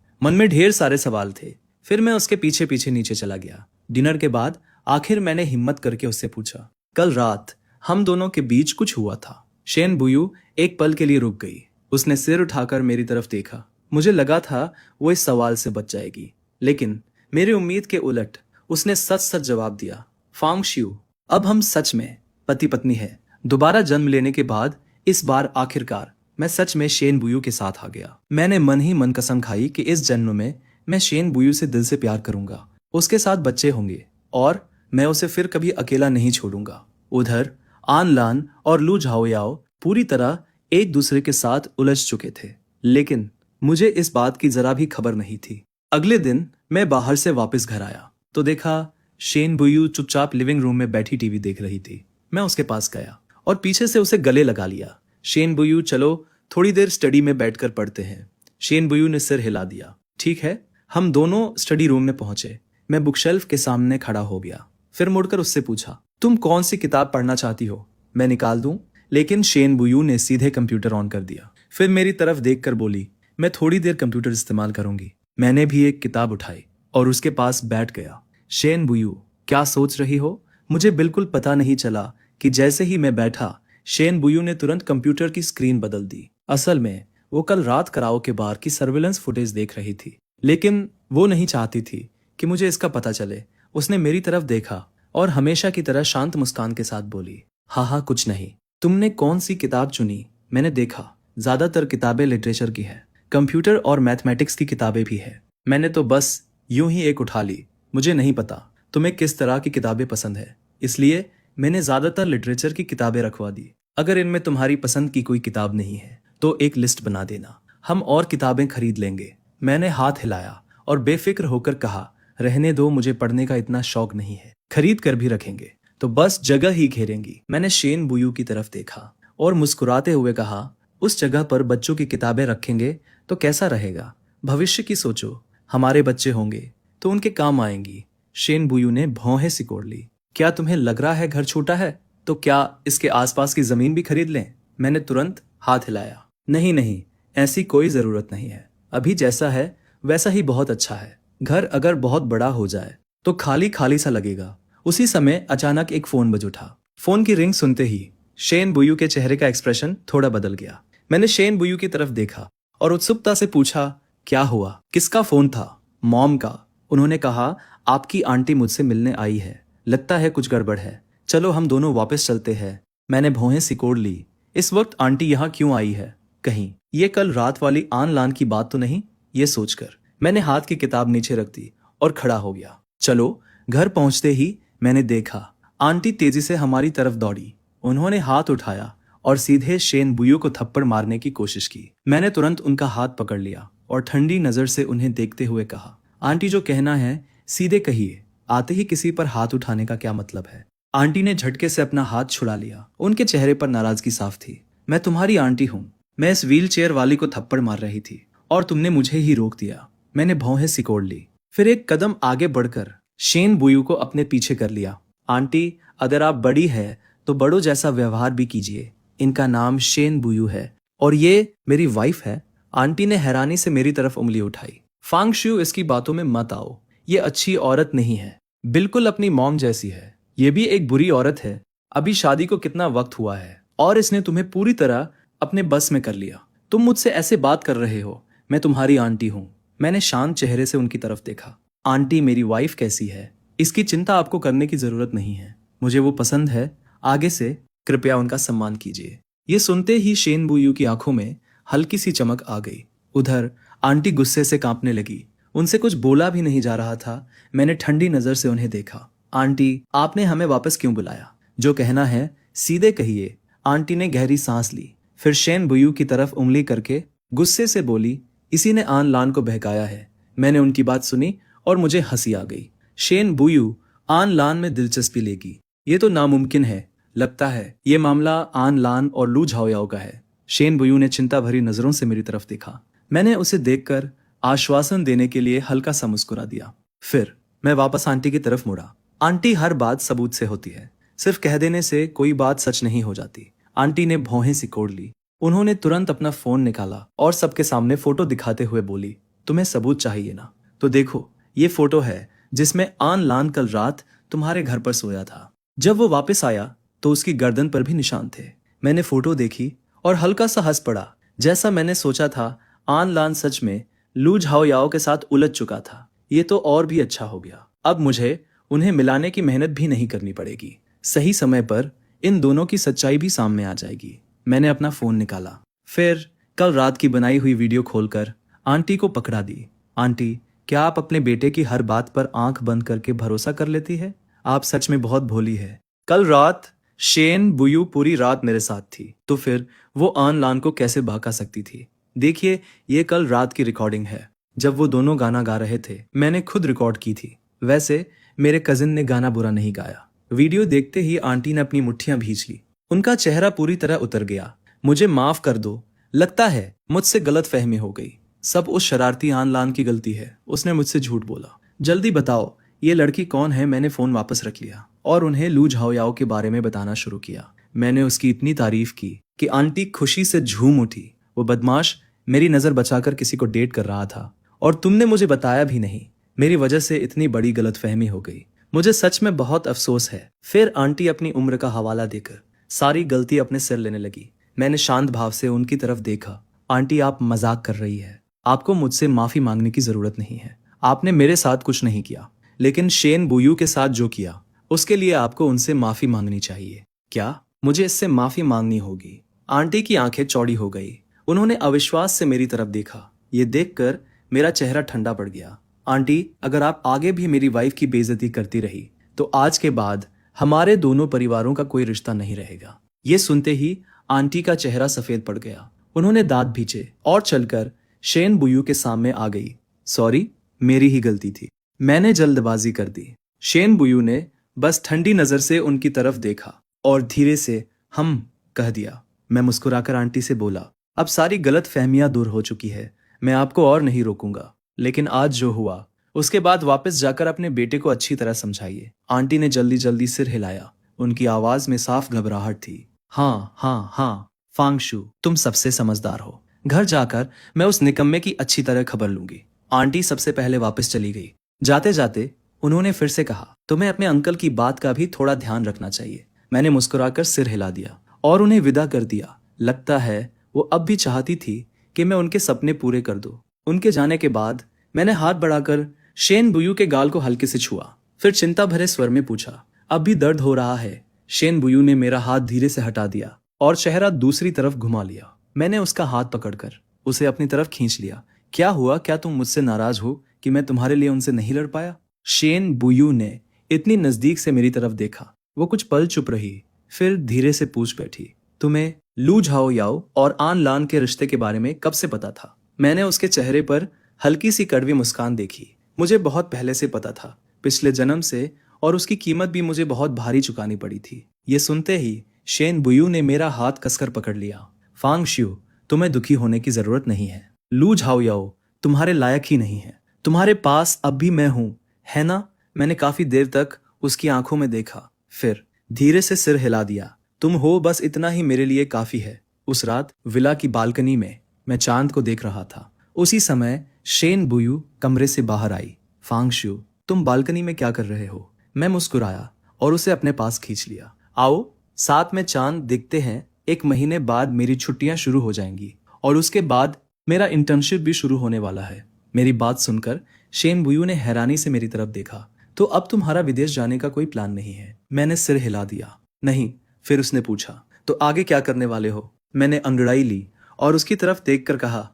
मन में ढेर सारे सवाल थे। फिर मैं उसके पीछे पीछे नीचे चला गया। डिनर के बाद आखिर मैंने हिम्मत करके उससे पूछा, कल रात हम दोनों के बीच कुछ हुआ था? शेन बुयू एक पल के लिए रुक गई। उसने सिर उठाकर मेरी तरफ देखा। मुझे लगा था वो इस सवाल से बच जाएगी, लेकिन मेरी उम्मीद के उलट उसने सच सच जवाब दिया। फांग शियू, अब हम सच में पति पत्नी है। दोबारा जन्म लेने के बाद इस बार आखिरकार मैं सच में शेन बुयू के साथ आ गया। मैंने मन ही मन कसम खाई कि इस जन्म में मैं शेन बुयू से दिल से प्यार करूंगा, उसके साथ बच्चे होंगे और मैं उसे फिर कभी अकेला नहीं छोड़ूंगा। उधर आन लान और लू झाओयाओ पूरी तरह एक दूसरे के साथ उलझ चुके थे, लेकिन मुझे इस बात की जरा भी खबर नहीं थी। अगले दिन मैं बाहर से वापस घर आया तो देखा शेन बुयू चुपचाप लिविंग रूम में बैठी टीवी देख रही थी। मैं उसके पास गया और पीछे से उसे गले लगा लिया। शेन बुयू, चलो थोड़ी देर स्टडी में बैठकर पढ़ते हैं। शेन बुयू ने सिर हिला दिया। ठीक है। हम दोनों स्टडी रूम में पहुंचे। मैं बुकशेल्फ के सामने खड़ा हो गया। फिर मुड़कर उससे पूछा, तुम कौन सी किताब पढ़ना चाहती हो? मैं निकाल दूं? लेकिन शेन बुयू ने सीधे कंप्यूटर ऑन कर दिया। फिर मेरी तरफ देखकर बोली, मैं थोड़ी देर कंप्यूटर इस्तेमाल करूंगी। मैंने भी एक किताब उठाई और उसके पास बैठ गया। शेन बुयू, क्या सोच रही हो? मुझे बिल्कुल पता नहीं चला कि जैसे ही मैं बैठा, शेन बुयू ने तुरंत कंप्यूटर की स्क्रीन बदल दी। असल में वो कल रात कराओके बार की सर्विलेंस फुटेज देख रही थी, लेकिन वो नहीं चाहती थी कि मुझे इसका पता चले। उसने मेरी तरफ देखा और हमेशा की तरह शांत मुस्कान के साथ बोली, हाँ हाँ कुछ नहीं। तुमने कौन सी किताब चुनी? मैंने देखा ज्यादातर किताबें लिटरेचर की है, कंप्यूटर और मैथमेटिक्स की किताबें भी है। मैंने तो बस यूं ही एक उठा ली। मुझे नहीं पता तुम्हें किस तरह की किताबें पसंद है, इसलिए मैंने ज्यादातर लिटरेचर की किताबें रखवा दी। अगर इनमें तुम्हारी पसंद की कोई किताब नहीं है तो एक लिस्ट बना देना, हम और किताबें खरीद लेंगे। मैंने हाथ हिलाया और बेफिक्र होकर कहा, रहने दो, मुझे पढ़ने का इतना शौक नहीं है। खरीद कर भी रखेंगे तो बस जगह ही घेरेंगी। मैंने शेन बुयू की तरफ देखा और मुस्कुराते हुए कहा, उस जगह पर बच्चों की किताबें रखेंगे तो कैसा रहेगा? भविष्य की सोचो, हमारे बच्चे होंगे तो उनके काम आएंगी। शेन बुयू ने भौहें सिकोड़ ली। क्या तुम्हें लग रहा है घर छोटा है? तो क्या इसके आसपास की जमीन भी खरीद लें? मैंने तुरंत हाथ हिलाया। नहीं नहीं, ऐसी कोई जरूरत नहीं है। अभी जैसा है वैसा ही बहुत अच्छा है। घर अगर बहुत बड़ा हो जाए तो खाली खाली सा लगेगा। उसी समय अचानक एक फोन बज उठा। फोन की रिंग सुनते ही शेन बुयू के चेहरे का एक्सप्रेशन थोड़ा बदल गया। मैंने शेन बुयू की तरफ देखा और उत्सुकता से पूछा, क्या हुआ? किसका फोन था? मॉम का। उन्होंने कहा, आपकी आंटी मुझसे मिलने आई है, लगता है कुछ गड़बड़ है, चलो हम दोनों वापस चलते हैं। मैंने भौहें सिकोड़ ली। इस वक्त आंटी यहाँ क्यों आई है? कहीं ये कल रात वाली आन लान की बात तो नहीं? ये सोचकर मैंने हाथ की किताब नीचे रख दी और खड़ा हो गया। चलो। घर पहुंचते ही मैंने देखा आंटी तेजी से हमारी तरफ दौड़ी। उन्होंने हाथ उठाया और सीधे शेन बुयू को थप्पड़ मारने की कोशिश की। मैंने तुरंत उनका हाथ पकड़ लिया और ठंडी नजर से उन्हें देखते हुए कहा, आंटी जो कहना है सीधे कहिए, आते ही किसी पर हाथ उठाने का क्या मतलब है? आंटी ने झटके से अपना हाथ छुड़ा लिया। उनके चेहरे पर नाराजगी साफ थी। मैं तुम्हारी आंटी हूँ। मैं इस व्हील चेयर वाली को थप्पड़ मार रही थी और तुमने मुझे ही रोक दिया। मैंने भौहें सिकोड़ ली। फिर एक कदम आगे बढ़कर शेन बुयू को अपने पीछे कर लिया। आंटी, अगर आप बड़ी है तो बड़ों जैसा व्यवहार भी कीजिए। इनका नाम शेन बुयू है और ये मेरी वाइफ है। आंटी ने हैरानी से मेरी तरफ उंगली उठाई। फांग शियू, इसकी बातों में मत आओ। ये अच्छी औरत नहीं है, बिल्कुल अपनी मॉम जैसी है। ये भी एक बुरी औरत है। अभी शादी को कितना वक्त हुआ है और इसने तुम्हें पूरी तरह अपने बस में कर लिया। तुम मुझसे ऐसे बात कर रहे हो? मैं तुम्हारी आंटी हूँ। मैंने शांत चेहरे से उनकी तरफ देखा। आंटी, मेरी वाइफ कैसी है इसकी चिंता आपको करने की जरूरत नहीं है। मुझे वो पसंद है। आगे से कृपया उनका सम्मान कीजिए। ये सुनते ही शेन बुयू की आंखों में हल्की सी चमक आ गई। उधर आंटी गुस्से से कांपने लगी। उनसे कुछ बोला भी नहीं जा रहा था। मैंने ठंडी नजर से उन्हें देखा। आंटी, आपने हमें वापस क्यों बुलाया? जो कहना है सीधे कहिए। आंटी ने गहरी सांस ली, फिर शेन बुयू की तरफ उंगली करके गुस्से से बोली, इसी ने आन लान को बहकाया है। मैंने उनकी बात सुनी और मुझे हंसी आ गई। शेन बुयू आन लान में दिलचस्पी लेगी, ये तो नामुमकिन है। लगता है ये मामला आन लान और लू झाओयाओ का है। शेन बुयू ने चिंता भरी नजरों से मेरी तरफ देखा। मैंने उसे देखकर आश्वासन देने के लिए हल्का सा मुस्कुरा दिया। फिर मैं वापस आंटी की तरफ मुड़ा। आंटी, हर बात सबूत से होती है, सिर्फ कह देने से कोई बात सच नहीं हो जाती। आंटी ने भौहें सिकोड़ ली। उन्होंने तुरंत अपना फोन निकाला और सबके सामने फोटो दिखाते हुए बोली, तुम्हें सबूत चाहिए ना? तो देखो, ये फोटो है जिसमें आन लान कल रात तुम्हारे घर पर सोया था। जब वो वापस आया तो उसकी गर्दन पर भी निशान थे। मैंने फोटो देखी और हल्का सा हंस पड़ा। जैसा मैंने सोचा था, आन लान सच में लू झाओयाओ के साथ उलझ चुका था। ये तो और भी अच्छा हो गया। अब मुझे उन्हें मिलाने की मेहनत भी नहीं करनी पड़ेगी। सही समय पर इन दोनों की सच्चाई भी सामने आ जाएगी। मैंने अपना फोन निकाला, फिर कल रात की बनाई हुई वीडियो खोलकर आंटी को पकड़ा दी। आंटी, क्या आप अपने बेटे की हर बात पर आंख बंद करके भरोसा कर लेती है? आप सच में बहुत भोली है। कल रात शेन बुयू पूरी रात मेरे साथ थी, तो फिर वो आन लान को कैसे बहका सकती थी? देखिए, ये कल रात की रिकॉर्डिंग है, जब वो दोनों गाना गा रहे थे। मैंने खुद रिकॉर्ड की थी। वैसे मेरे कजिन ने गाना बुरा नहीं गाया। वीडियो देखते ही आंटी ने अपनी मुट्ठियां भींच ली। उनका चेहरा पूरी तरह उतर गया। मुझे माफ कर दो, लगता है मुझसे गलत फहमी हो गई। सब उस शरारती आन लान की गलती है। उसने मुझसे झूठ बोला। जल्दी बताओ, ये लड़की कौन है? मैंने फोन वापस रख लिया और उन्हें लू झाओयाओ के बारे में बताना शुरू किया। मैंने उसकी इतनी तारीफ की कि आंटी खुशी से झूम उठी। वो बदमाश मेरी नजर बचाकर किसी को डेट कर रहा था और तुमने मुझे बताया भी नहीं। मेरी वजह से इतनी बड़ी गलतफहमी हो गई। मुझे सच में बहुत अफसोस है। फिर आंटी अपनी उम्र का हवाला देकर सारी गलती अपने सिर लेने लगी। मैंने शांत भाव से उनकी तरफ देखा। आंटी, आप मजाक कर रही है। आपको मुझसे माफी मांगने की जरूरत नहीं है। आपने मेरे साथ कुछ नहीं किया, लेकिन शेन बुयू के साथ जो किया उसके लिए आपको उनसे माफी मांगनी चाहिए। क्या मुझे इससे माफी मांगनी होगी? आंटी की आंखें चौड़ी हो गई। उन्होंने अविश्वास से मेरी तरफ देखा। ये देखकर मेरा चेहरा ठंडा पड़ गया। आंटी, अगर आप आगे भी मेरी वाइफ की बेइज्जती करती रही तो आज के बाद हमारे दोनों परिवारों का कोई रिश्ता नहीं रहेगा। ये सुनते ही आंटी का चेहरा सफेद पड़ गया। उन्होंने दांत भींचे और चलकर शेन बुयू के सामने आ गई। सॉरी, मेरी ही गलती थी। मैंने जल्दबाजी कर दी। शेन बुयू ने बस ठंडी नजर से उनकी तरफ देखा और धीरे से हम कह दिया। मैं मुस्कुराकर आंटी से बोला, अब सारी गलत फहमियां दूर हो चुकी है। मैं आपको और नहीं रोकूंगा, लेकिन आज जो हुआ उसके बाद वापस जाकर अपने बेटे को अच्छी तरह समझाइए। आंटी ने जल्दी जल्दी सिर हिलाया। उनकी आवाज में साफ घबराहट थी। हाँ हाँ हाँ, फांगशु, तुम सबसे समझदार हो। घर जाकर मैं उस निकम्मे की अच्छी तरह खबर लूंगी। आंटी सबसे पहले वापस चली गई। जाते जाते उन्होंने फिर से कहा, तुम्हें अपने अंकल की बात का भी थोड़ा ध्यान रखना चाहिए। मैंने मुस्कुराकर सिर हिला दिया और उन्हें विदा कर दिया। लगता है वो अब भी चाहती थी कि मैं उनके सपने पूरे कर दूं। उनके जाने के बाद मैंने हाथ बढ़ाकर शेन बुयू के गाल को हल्के से छुआ, फिर चिंता भरे स्वर में पूछा, अब भी दर्द हो रहा है? शेन बुयू ने मेरा हाथ धीरे से हटा दिया और चेहरा दूसरी तरफ घुमा लिया। मैंने उसका हाथ पकड़कर उसे अपनी तरफ खींच लिया। क्या हुआ? क्या तुम मुझसे नाराज हो कि मैं तुम्हारे लिए उनसे नहीं लड़ पाया? शेन बुयू ने इतनी नजदीक से मेरी तरफ देखा। वो कुछ पल चुप रही, फिर धीरे से पूछ बैठी, तुम्हें लू झाओयाओ और आन लान के रिश्ते के बारे में कब से पता था? मैंने उसके चेहरे पर हल्की सी कड़वी मुस्कान देखी। मुझे बहुत पहले से पता था, पिछले जन्म से, और उसकी कीमत भी मुझे बहुत भारी चुकानी पड़ी थी। ये सुनते ही शेन बुयू ने मेरा हाथ कसकर पकड़ लिया। फांगशु, तुम्हें दुखी होने की जरूरत नहीं है। लू झाओयाओ तुम्हारे लायक ही नहीं है। तुम्हारे पास अब भी मैं हूं, है ना? मैंने काफी देर तक उसकी आंखों में देखा, फिर धीरे से सिर हिला दिया। तुम हो, बस इतना ही मेरे लिए काफी है। उस रात विला की बालकनी में मैं चांद को देख रहा था। उसी समय शेन बुयू कमरे से बाहर आई। फांगशु, तुम बालकनी में क्या कर रहे हो? मैं मुस्कुराया और उसे अपने पास खींच लिया। आओ, साथ में चांद देखते हैं। 1 महीने बाद मेरी छुट्टियां शुरू हो जाएंगी और उसके बाद मेरा इंटर्नशिप भी शुरू होने वाला है। मेरी बात सुनकर शेन बुयू ने हैरानी से मेरी तरफ देखा। तो अब तुम्हारा विदेश जाने का कोई प्लान नहीं है? मैंने सिर हिला दिया। नहीं। फिर उसने पूछा, तो आगे क्या करने वाले हो? मैंने अंगड़ाई ली और उसकी तरफ देखकर कहा,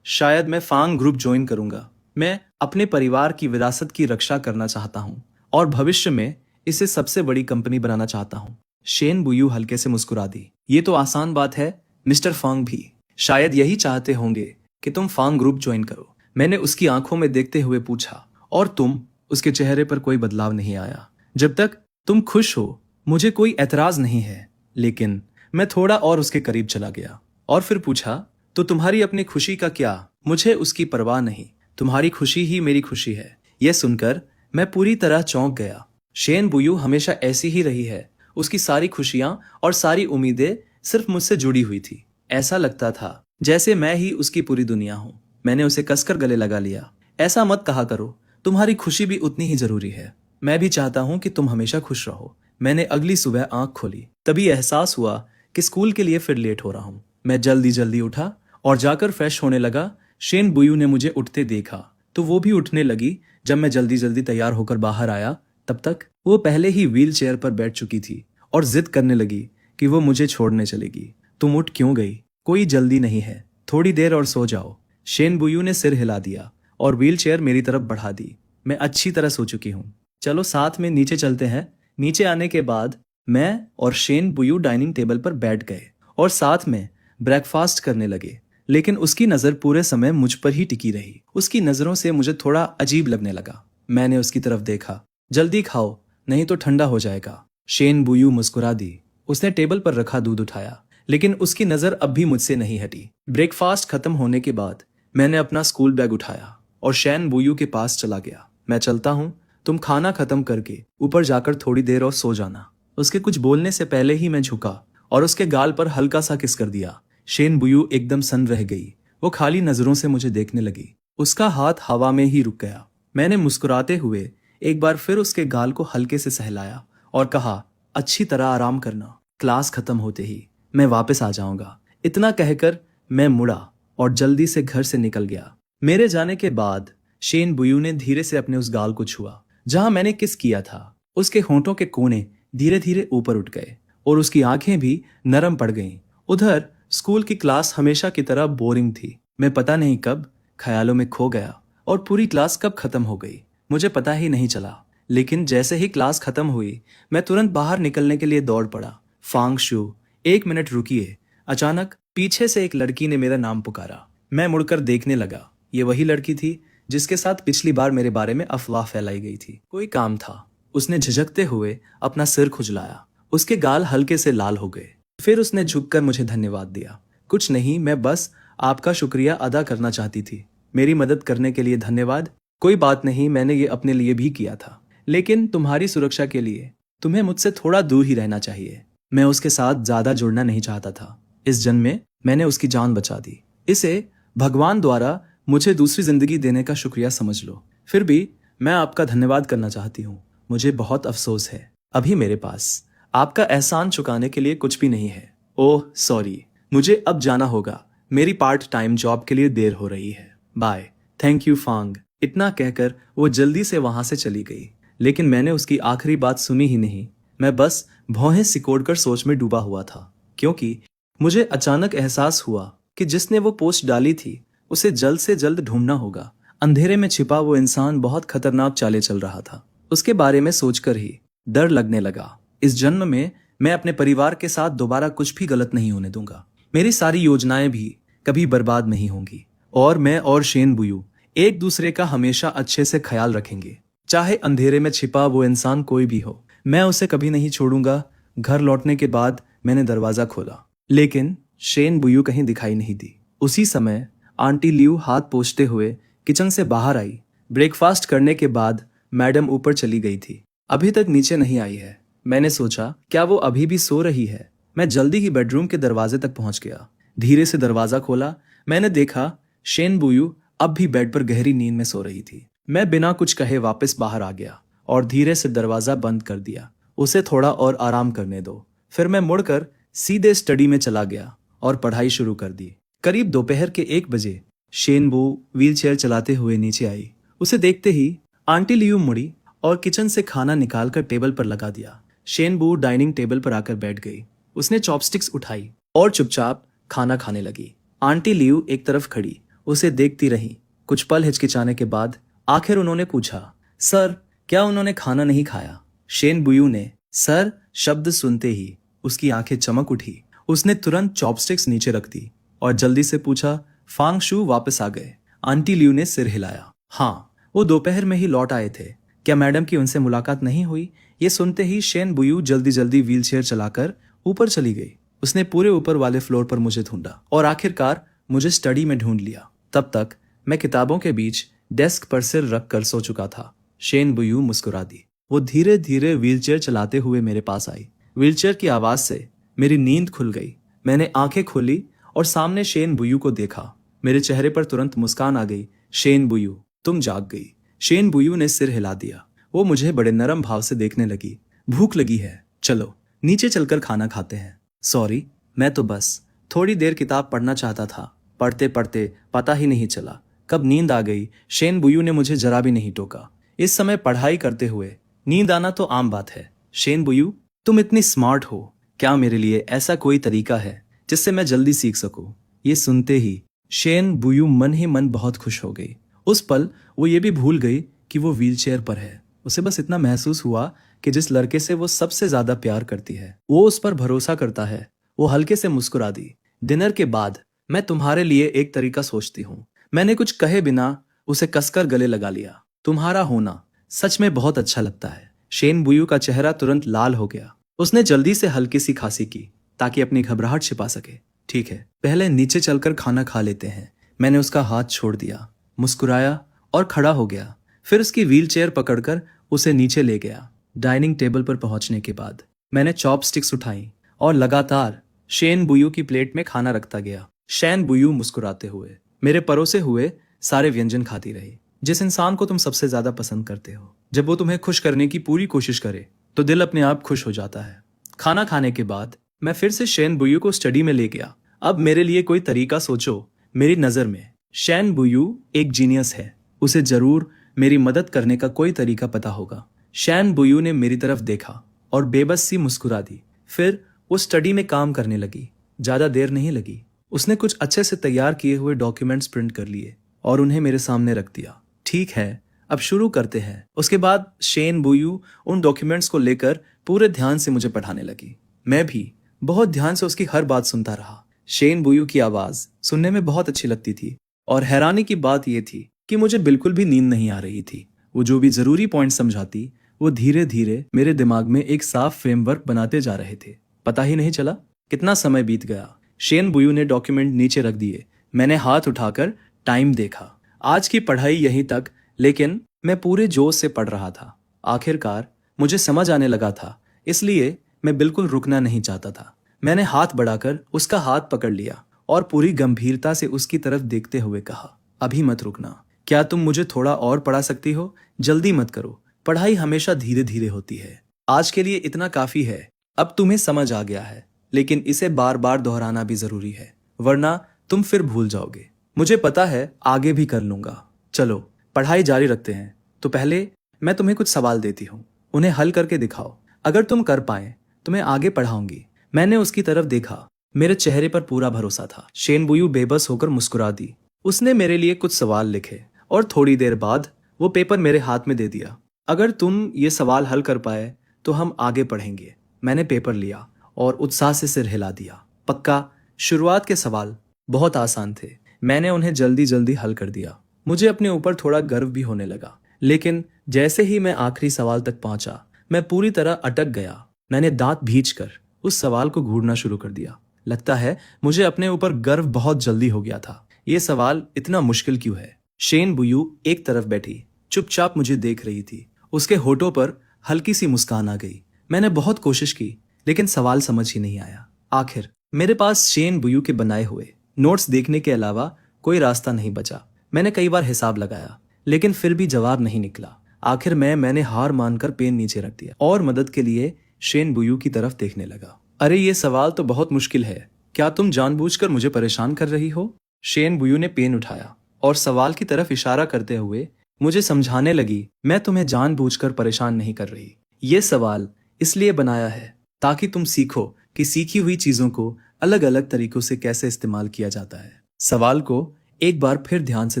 शायद मैं फांग ग्रुप ज्वाइन करूंगा। मैं अपने परिवार की विरासत की रक्षा करना चाहता हूं और भविष्य में इसे सबसे बड़ी कंपनी बनाना चाहता हूं। शेन बुयू हल्के से मुस्कुरा दी। ये तो आसान बात है। मिस्टर फांग भी शायद यही चाहते होंगे कि तुम फांग ग्रुप ज्वाइन करो। मैंने उसकी आंखों में देखते हुए पूछा, और तुम? उसके चेहरे पर कोई बदलाव नहीं आया। जब तक तुम खुश हो मुझे कोई एतराज नहीं है, लेकिन मैं थोड़ा और उसके करीब चला गया और फिर पूछा, तो तुम्हारी अपनी खुशी का क्या? मुझे उसकी परवाह नहीं, तुम्हारी खुशी ही मेरी खुशी है। यह सुनकर मैं पूरी तरह चौंक गया। शेन बुयू हमेशा ऐसी ही रही है। उसकी सारी खुशियां और सारी उम्मीदें सिर्फ मुझसे जुड़ी हुई थी। ऐसा लगता था जैसे मैं ही उसकी पूरी दुनिया हूं। मैंने उसे कसकर गले लगा लिया। ऐसा मत कहा करो, तुम्हारी खुशी भी उतनी ही जरूरी है। मैं भी चाहता हूं कि तुम हमेशा खुश रहो। मैंने अगली सुबह आंख खोली, तभी एहसास हुआ कि स्कूल के लिए फिर लेट हो रहा हूं। मैं जल्दी जल्दी उठा और जाकर फ्रेश होने लगा। शेन बुयू ने मुझे उठते देखा तो वो भी उठने लगी। जब मैं जल्दी जल्दी तैयार होकर बाहर आया, तब तक वो पहले ही व्हील चेयर पर बैठ चुकी थी और जिद करने लगी कि वो मुझे छोड़ने चलेगी। तुम उठ क्यों गई? कोई जल्दी नहीं है, थोड़ी देर और सो जाओ। शेन बुयू ने सिर हिला दिया और व्हील चेयर मेरी तरफ बढ़ा दी। मैं अच्छी तरह सो चुकी हूँ, चलो साथ में नीचे चलते हैं। नीचे आने के बाद मैं और शेन बुयू डाइनिंग टेबल पर बैठ गए और साथ में ब्रेकफास्ट करने लगे। लेकिन उसकी नज़र पूरे समय मुझ पर ही टिकी रही। उसकी नज़रों से मुझे थोड़ा अजीब लगने लगा। मैंने उसकी तरफ देखा। जल्दी खाओ, नहीं तो ठंडा हो जाएगा। शेन बुयू मुस्कुरा दी। उसने टेबल पर रखा दूध उठाया, लेकिन उसकी नज़र अब भी मुझसे नहीं हटी। ब्रेकफास्ट खत्म होने के बाद मैंने अपना स्कूल बैग उठाया और शेन बुयू के पास चला गया। मैं चलता हूँ, तुम खाना खत्म करके ऊपर जाकर थोड़ी देर और सो जाना। उसके कुछ बोलने से पहले ही मैं झुका और उसके गाल पर हल्का सा किस कर दिया। शेन बुयू एकदम सन्न रह गई। वो खाली नजरों से मुझे देखने लगी। उसका हाथ हवा में ही रुक गया। मैंने मुस्कुराते हुए एक बार फिर उसके गाल को हल्के से सहलाया और कहा, अच्छी तरह आराम करना, क्लास खत्म होते ही मैं वापस आ जाऊंगा। इतना कहकर मैं मुड़ा और जल्दी से घर से निकल गया। मेरे जाने के बाद शेन बुयू ने धीरे से अपने उस गाल को छुआ जहां मैंने किस किया था। उसके होंठों के कोने धीरे धीरे ऊपर उठ गए और उसकी आंखें भी नरम पड़ गईं। उधर स्कूल की क्लास हमेशा की तरह बोरिंग थी। मैं पता नहीं कब ख्यालों में खो गया और पूरी क्लास कब खत्म हो गई मुझे पता ही नहीं चला। लेकिन जैसे ही क्लास खत्म हुई, मैं तुरंत बाहर निकलने के लिए दौड़ पड़ा। फांग शू, 1 मिनट रुकिए। अचानक पीछे से एक लड़की ने मेरा नाम पुकारा। मैं मुड़कर देखने लगा। ये वही लड़की थी जिसके साथ पिछली बार मेरे बारे में अफवाह फैलाई गई थी। कोई काम था। उसने झिझकते हुए अपना सिर खुजलाया। उसके गाल हल्के से लाल हो गए। फिर उसने झुककर मुझे धन्यवाद दिया। कुछ नहीं, मैं बस आपका शुक्रिया अदा करना चाहती थी। मेरी मदद करने के लिए धन्यवाद। कोई बात नहीं, मैंने ये अपने लिए भी किया था, लेकिन तुम्हारी सुरक्षा के लिए तुम्हें मुझसे थोड़ा दूर ही रहना चाहिए। मैं उसके साथ ज्यादा जुड़ना नहीं चाहता था। इस जन्म में मैंने उसकी जान बचा दी। इसे भगवान द्वारा मुझे दूसरी जिंदगी देने का शुक्रिया समझ लो। फिर भी मैं आपका धन्यवाद करना चाहती हूँ। मुझे बहुत अफसोस है, अभी मेरे पास आपका एहसान चुकाने के लिए कुछ भी नहीं है। ओह सॉरी, मुझे अब जाना होगा। मेरी पार्ट टाइम जॉब के लिए देर हो रही है। बाय। Thank you Fang. इतना कहकर वो जल्दी से वहां से चली गई। लेकिन मैंने उसकी आखिरी बात सुनी ही नहीं। मैं बस भौहें सिकोड़कर सोच में डूबा हुआ था, क्योंकि मुझे अचानक एहसास हुआ कि जिसने वो पोस्ट डाली थी उसे जल्द से जल्द ढूंढना होगा। अंधेरे में छिपा वो इंसान बहुत खतरनाक चालें चल रहा था। उसके बारे में सोचकर ही डर लगने लगा। इस जन्म में मैं अपने परिवार के साथ दोबारा कुछ भी गलत नहीं होने दूंगा। मेरी सारी योजनाएं भी कभी बर्बाद नहीं होंगी और मैं और शेन बुयू एक दूसरे का हमेशा अच्छे से ख्याल रखेंगे, चाहे अंधेरे में छिपा वो इंसान कोई भी हो। मैं उसे कभी नहीं छोड़ूंगा। घर लौटने के बाद मैंने दरवाजा खोला, लेकिन शेन बुयू कहीं दिखाई नहीं दी। उसी समय आंटी लियू हाथ पोंछते हुए किचन से बाहर आई। ब्रेकफास्ट करने के बाद मैडम ऊपर चली गई थी, अभी तक नीचे नहीं आई है। मैंने सोचा, क्या वो अभी भी सो रही है? मैं जल्दी ही बेडरूम के दरवाजे तक पहुंच गया। धीरे से दरवाजा खोला। मैंने देखा शेन बुयू अब भी बेड पर गहरी नींद में सो रही थी। मैं बिना कुछ कहे वापस बाहर आ गया और धीरे से दरवाजा बंद कर दिया। उसे थोड़ा और आराम करने दो। फिर मैं मुड़कर सीधे स्टडी में चला गया और पढ़ाई शुरू कर दी। करीब दोपहर के 1 बजे शेन बू व्हीलचेयर चलाते हुए नीचे आई। उसे देखते ही आंटी लियू मुड़ी और किचन से खाना निकालकर टेबल पर लगा दिया। शेन बू डाइनिंग टेबल पर आकर बैठ गई। उसने चॉपस्टिक्स उठाई और चुपचाप खाना खाने लगी। आंटी लियू एक तरफ खड़ी उसे देखती रही। कुछ पल हिचकिचाने के बाद आखिर उन्होंने पूछा, सर क्या उन्होंने खाना नहीं खाया? शेन बुयू ने सर शब्द सुनते ही उसकी आंखें चमक उठी। उसने तुरंत चॉपस्टिक्स नीचे रख दी और जल्दी से पूछा, फांग शू वापस आ गए? आंटी लियू ने सिर हिलाया। हाँ, वो दोपहर में ही लौट आए थे। क्या मैडम की उनसे मुलाकात नहीं हुई? ये सुनते ही शेन बुयू जल्दी जल्दी व्हीलचेयर चलाकर ऊपर चली गई। उसने पूरे ऊपर वाले फ्लोर पर मुझे ढूंढा और आखिरकार मुझे स्टडी में ढूंढ लिया। तब तक मैं किताबों के बीच डेस्क पर सिर रख कर सो चुका था। शेन बुयू मुस्कुरा दी। वो धीरे धीरे व्हीलचेयर चलाते हुए मेरे पास आई। व्हीलचेयर की आवाज से मेरी नींद खुल गई। मैंने आंखें खोली और सामने शेन बुयू को देखा। मेरे चेहरे पर तुरंत मुस्कान आ गई। शेन बुयू, तुम जाग गई। शेन बुयू ने सिर हिला दिया। वो मुझे बड़े नरम भाव से देखने लगी। भूख लगी है, चलो नीचे चलकर खाना खाते हैं। सॉरी, मैं तो बस थोड़ी देर किताब पढ़ना चाहता था। पढ़ते पढ़ते पता ही नहीं चला कब नींद आ गई। शेन बुयू ने मुझे जरा भी नहीं टोका। इस समय पढ़ाई करते हुए नींद आना तो आम बात है। शेन बुयू, तुम इतनी स्मार्ट हो, क्या मेरे लिए ऐसा कोई तरीका है जिससे मैं जल्दी सीख सकूं? ये सुनते ही शेन बुयू मन ही मन बहुत खुश हो गई। उस पल वो ये भी भूल गई कि वो व्हीलचेयर पर है। उसे बस इतना महसूस हुआ कि जिस लड़के से वो सबसे ज्यादा प्यार करती है वो उस पर भरोसा करता है। वो हल्के से मुस्कुरा दी। डिनर के बाद मैं तुम्हारे लिए एक तरीका सोचती हूँ। मैंने कुछ कहे बिना उसे कसकर गले लगा लिया। तुम्हारा होना सच में बहुत अच्छा लगता है। शेन बुयू का चेहरा तुरंत लाल हो गया। उसने जल्दी से हल्की सी खांसी की ताकि अपनी घबराहट छिपा सके। ठीक है, पहले नीचे चलकर खाना खा लेते हैं। मैंने उसका हाथ छोड़ दिया, मुस्कुराया और खड़ा हो गया। फिर उसकी व्हीलचेयर पकड़कर उसे नीचे ले गया। डाइनिंग टेबल पर पहुंचने के बाद मैंने चॉपस्टिक्स उठाई और लगातार शेन बुयू की प्लेट में खाना रखता गया। शेन बुयू मुस्कुराते हुए मेरे परोसे हुए सारे व्यंजन खाती रही। जिस इंसान को तुम सबसे ज्यादा पसंद करते हो, जब वो तुम्हें खुश करने की पूरी कोशिश करे तो दिल अपने आप खुश हो जाता है। खाना खाने के बाद मैं फिर से शेन बुयू को स्टडी में ले गया। अब मेरे लिए कोई तरीका सोचो। मेरी नजर में शेन बुयू एक जीनियस है। उसे जरूर मेरी मदद करने का कोई तरीका पता होगा। शेन बुयू ने मेरी तरफ देखा और बेबस सी मुस्कुरा दी। फिर वो स्टडी में काम करने लगी। ज्यादा देर नहीं लगी। उसने कुछ अच्छे से तैयार किए हुए डॉक्यूमेंट्स प्रिंट कर लिए और उन्हें मेरे सामने रख दिया। ठीक है, अब शुरू करते हैं। उसके बाद शेन बुयू उन डॉक्यूमेंट्स को लेकर पूरे ध्यान से मुझे पढ़ाने लगी। मैं भी बहुत ध्यान से उसकी हर बात सुनता रहा। शेन बुयू की आवाज सुनने में बहुत अच्छी लगती थी और हैरानी की बात यह थी कि मुझे बिल्कुल भी नींद नहीं आ रही थी। वो जो भी जरूरी पॉइंट समझाती वो धीरे धीरे मेरे दिमाग में एक साफ फ्रेमवर्क बनाते जा रहे थे। पता ही नहीं चला कितना समय बीत गया। शेन बुयू ने डॉक्यूमेंट नीचे रख दिए। मैंने हाथ उठाकर टाइम देखा। आज की पढ़ाई यहीं तक, लेकिन मैं पूरे जोश से पढ़ रहा था। आखिरकार मुझे समझ आने लगा था, इसलिए मैं बिल्कुल रुकना नहीं चाहता था। मैंने हाथ बढ़ाकर उसका हाथ पकड़ लिया और पूरी गंभीरता से उसकी तरफ देखते हुए कहा, अभी मत रुकना। क्या तुम मुझे थोड़ा और पढ़ा सकती हो? जल्दी मत करो, पढ़ाई हमेशा धीरे धीरे होती है। आज के लिए इतना काफी है। अब तुम्हें समझ आ गया है, लेकिन इसे बार बार दोहराना भी जरूरी है, वरना तुम फिर भूल जाओगे। मुझे पता है, आगे भी कर लूंगा। चलो पढ़ाई जारी रखते हैं। तो पहले मैं तुम्हें कुछ सवाल देती हूँ, उन्हें हल करके दिखाओ। अगर तुम कर पाए तो मैं आगे पढ़ाऊंगी। मैंने उसकी तरफ देखा। मेरे चेहरे पर पूरा भरोसा था। शेन बुयू बेबस होकर मुस्कुरा दी। उसने मेरे लिए कुछ सवाल लिखे और थोड़ी देर बाद वो पेपर मेरे हाथ में दे दिया। अगर तुम ये सवाल हल कर पाए तो हम आगे पढ़ेंगे। मैंने पेपर लिया और उत्साह से सिर हिला दिया। पक्का? शुरुआत के सवाल बहुत आसान थे। मैंने उन्हें जल्दी जल्दी हल कर दिया। मुझे अपने ऊपर थोड़ा गर्व भी होने लगा। लेकिन जैसे ही मैं आखिरी सवाल तक पहुंचा, मैं पूरी तरह अटक गया। मैंने दांत भींचकर उस सवाल को घूरना शुरू कर दिया। लगता है मुझे अपने ऊपर गर्व बहुत जल्दी हो गया था। ये सवाल इतना मुश्किल क्यों है? शेन बुयू एक तरफ बैठी चुपचाप मुझे देख रही थी। उसके होठों पर हल्की सी मुस्कान आ गई। मैंने बहुत कोशिश की, लेकिन सवाल समझ ही नहीं आया। आखिर मेरे पास शेन बुयू के बनाए हुए नोट्स देखने के अलावा कोई रास्ता नहीं बचा। मैंने कई बार हिसाब लगाया, लेकिन फिर भी जवाब नहीं निकला। आखिर मैंने हार मानकर पेन नीचे रख दिया और मदद के लिए शेन बुयू की तरफ देखने लगा। अरे ये सवाल तो बहुत मुश्किल है। क्या तुम जानबूझकर मुझे परेशान कर रही हो? शेन बुयू ने पेन उठाया और सवाल की तरफ इशारा करते हुए मुझे समझाने लगी, मैं तुम्हें जानबूझकर परेशान नहीं कर रही। ये सवाल इसलिए बनाया है ताकि तुम सीखो कि सीखी हुई चीजों को अलग अलग तरीकों से कैसे इस्तेमाल किया जाता है। सवाल को एक बार फिर ध्यान से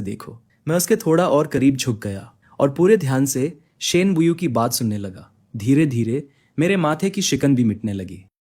देखो। मैं उसके थोड़ा और करीब झुक गया और पूरे ध्यान से शेन बुयू की बात सुनने लगा। धीरे धीरे मेरे माथे की शिकन भी मिटने लगी।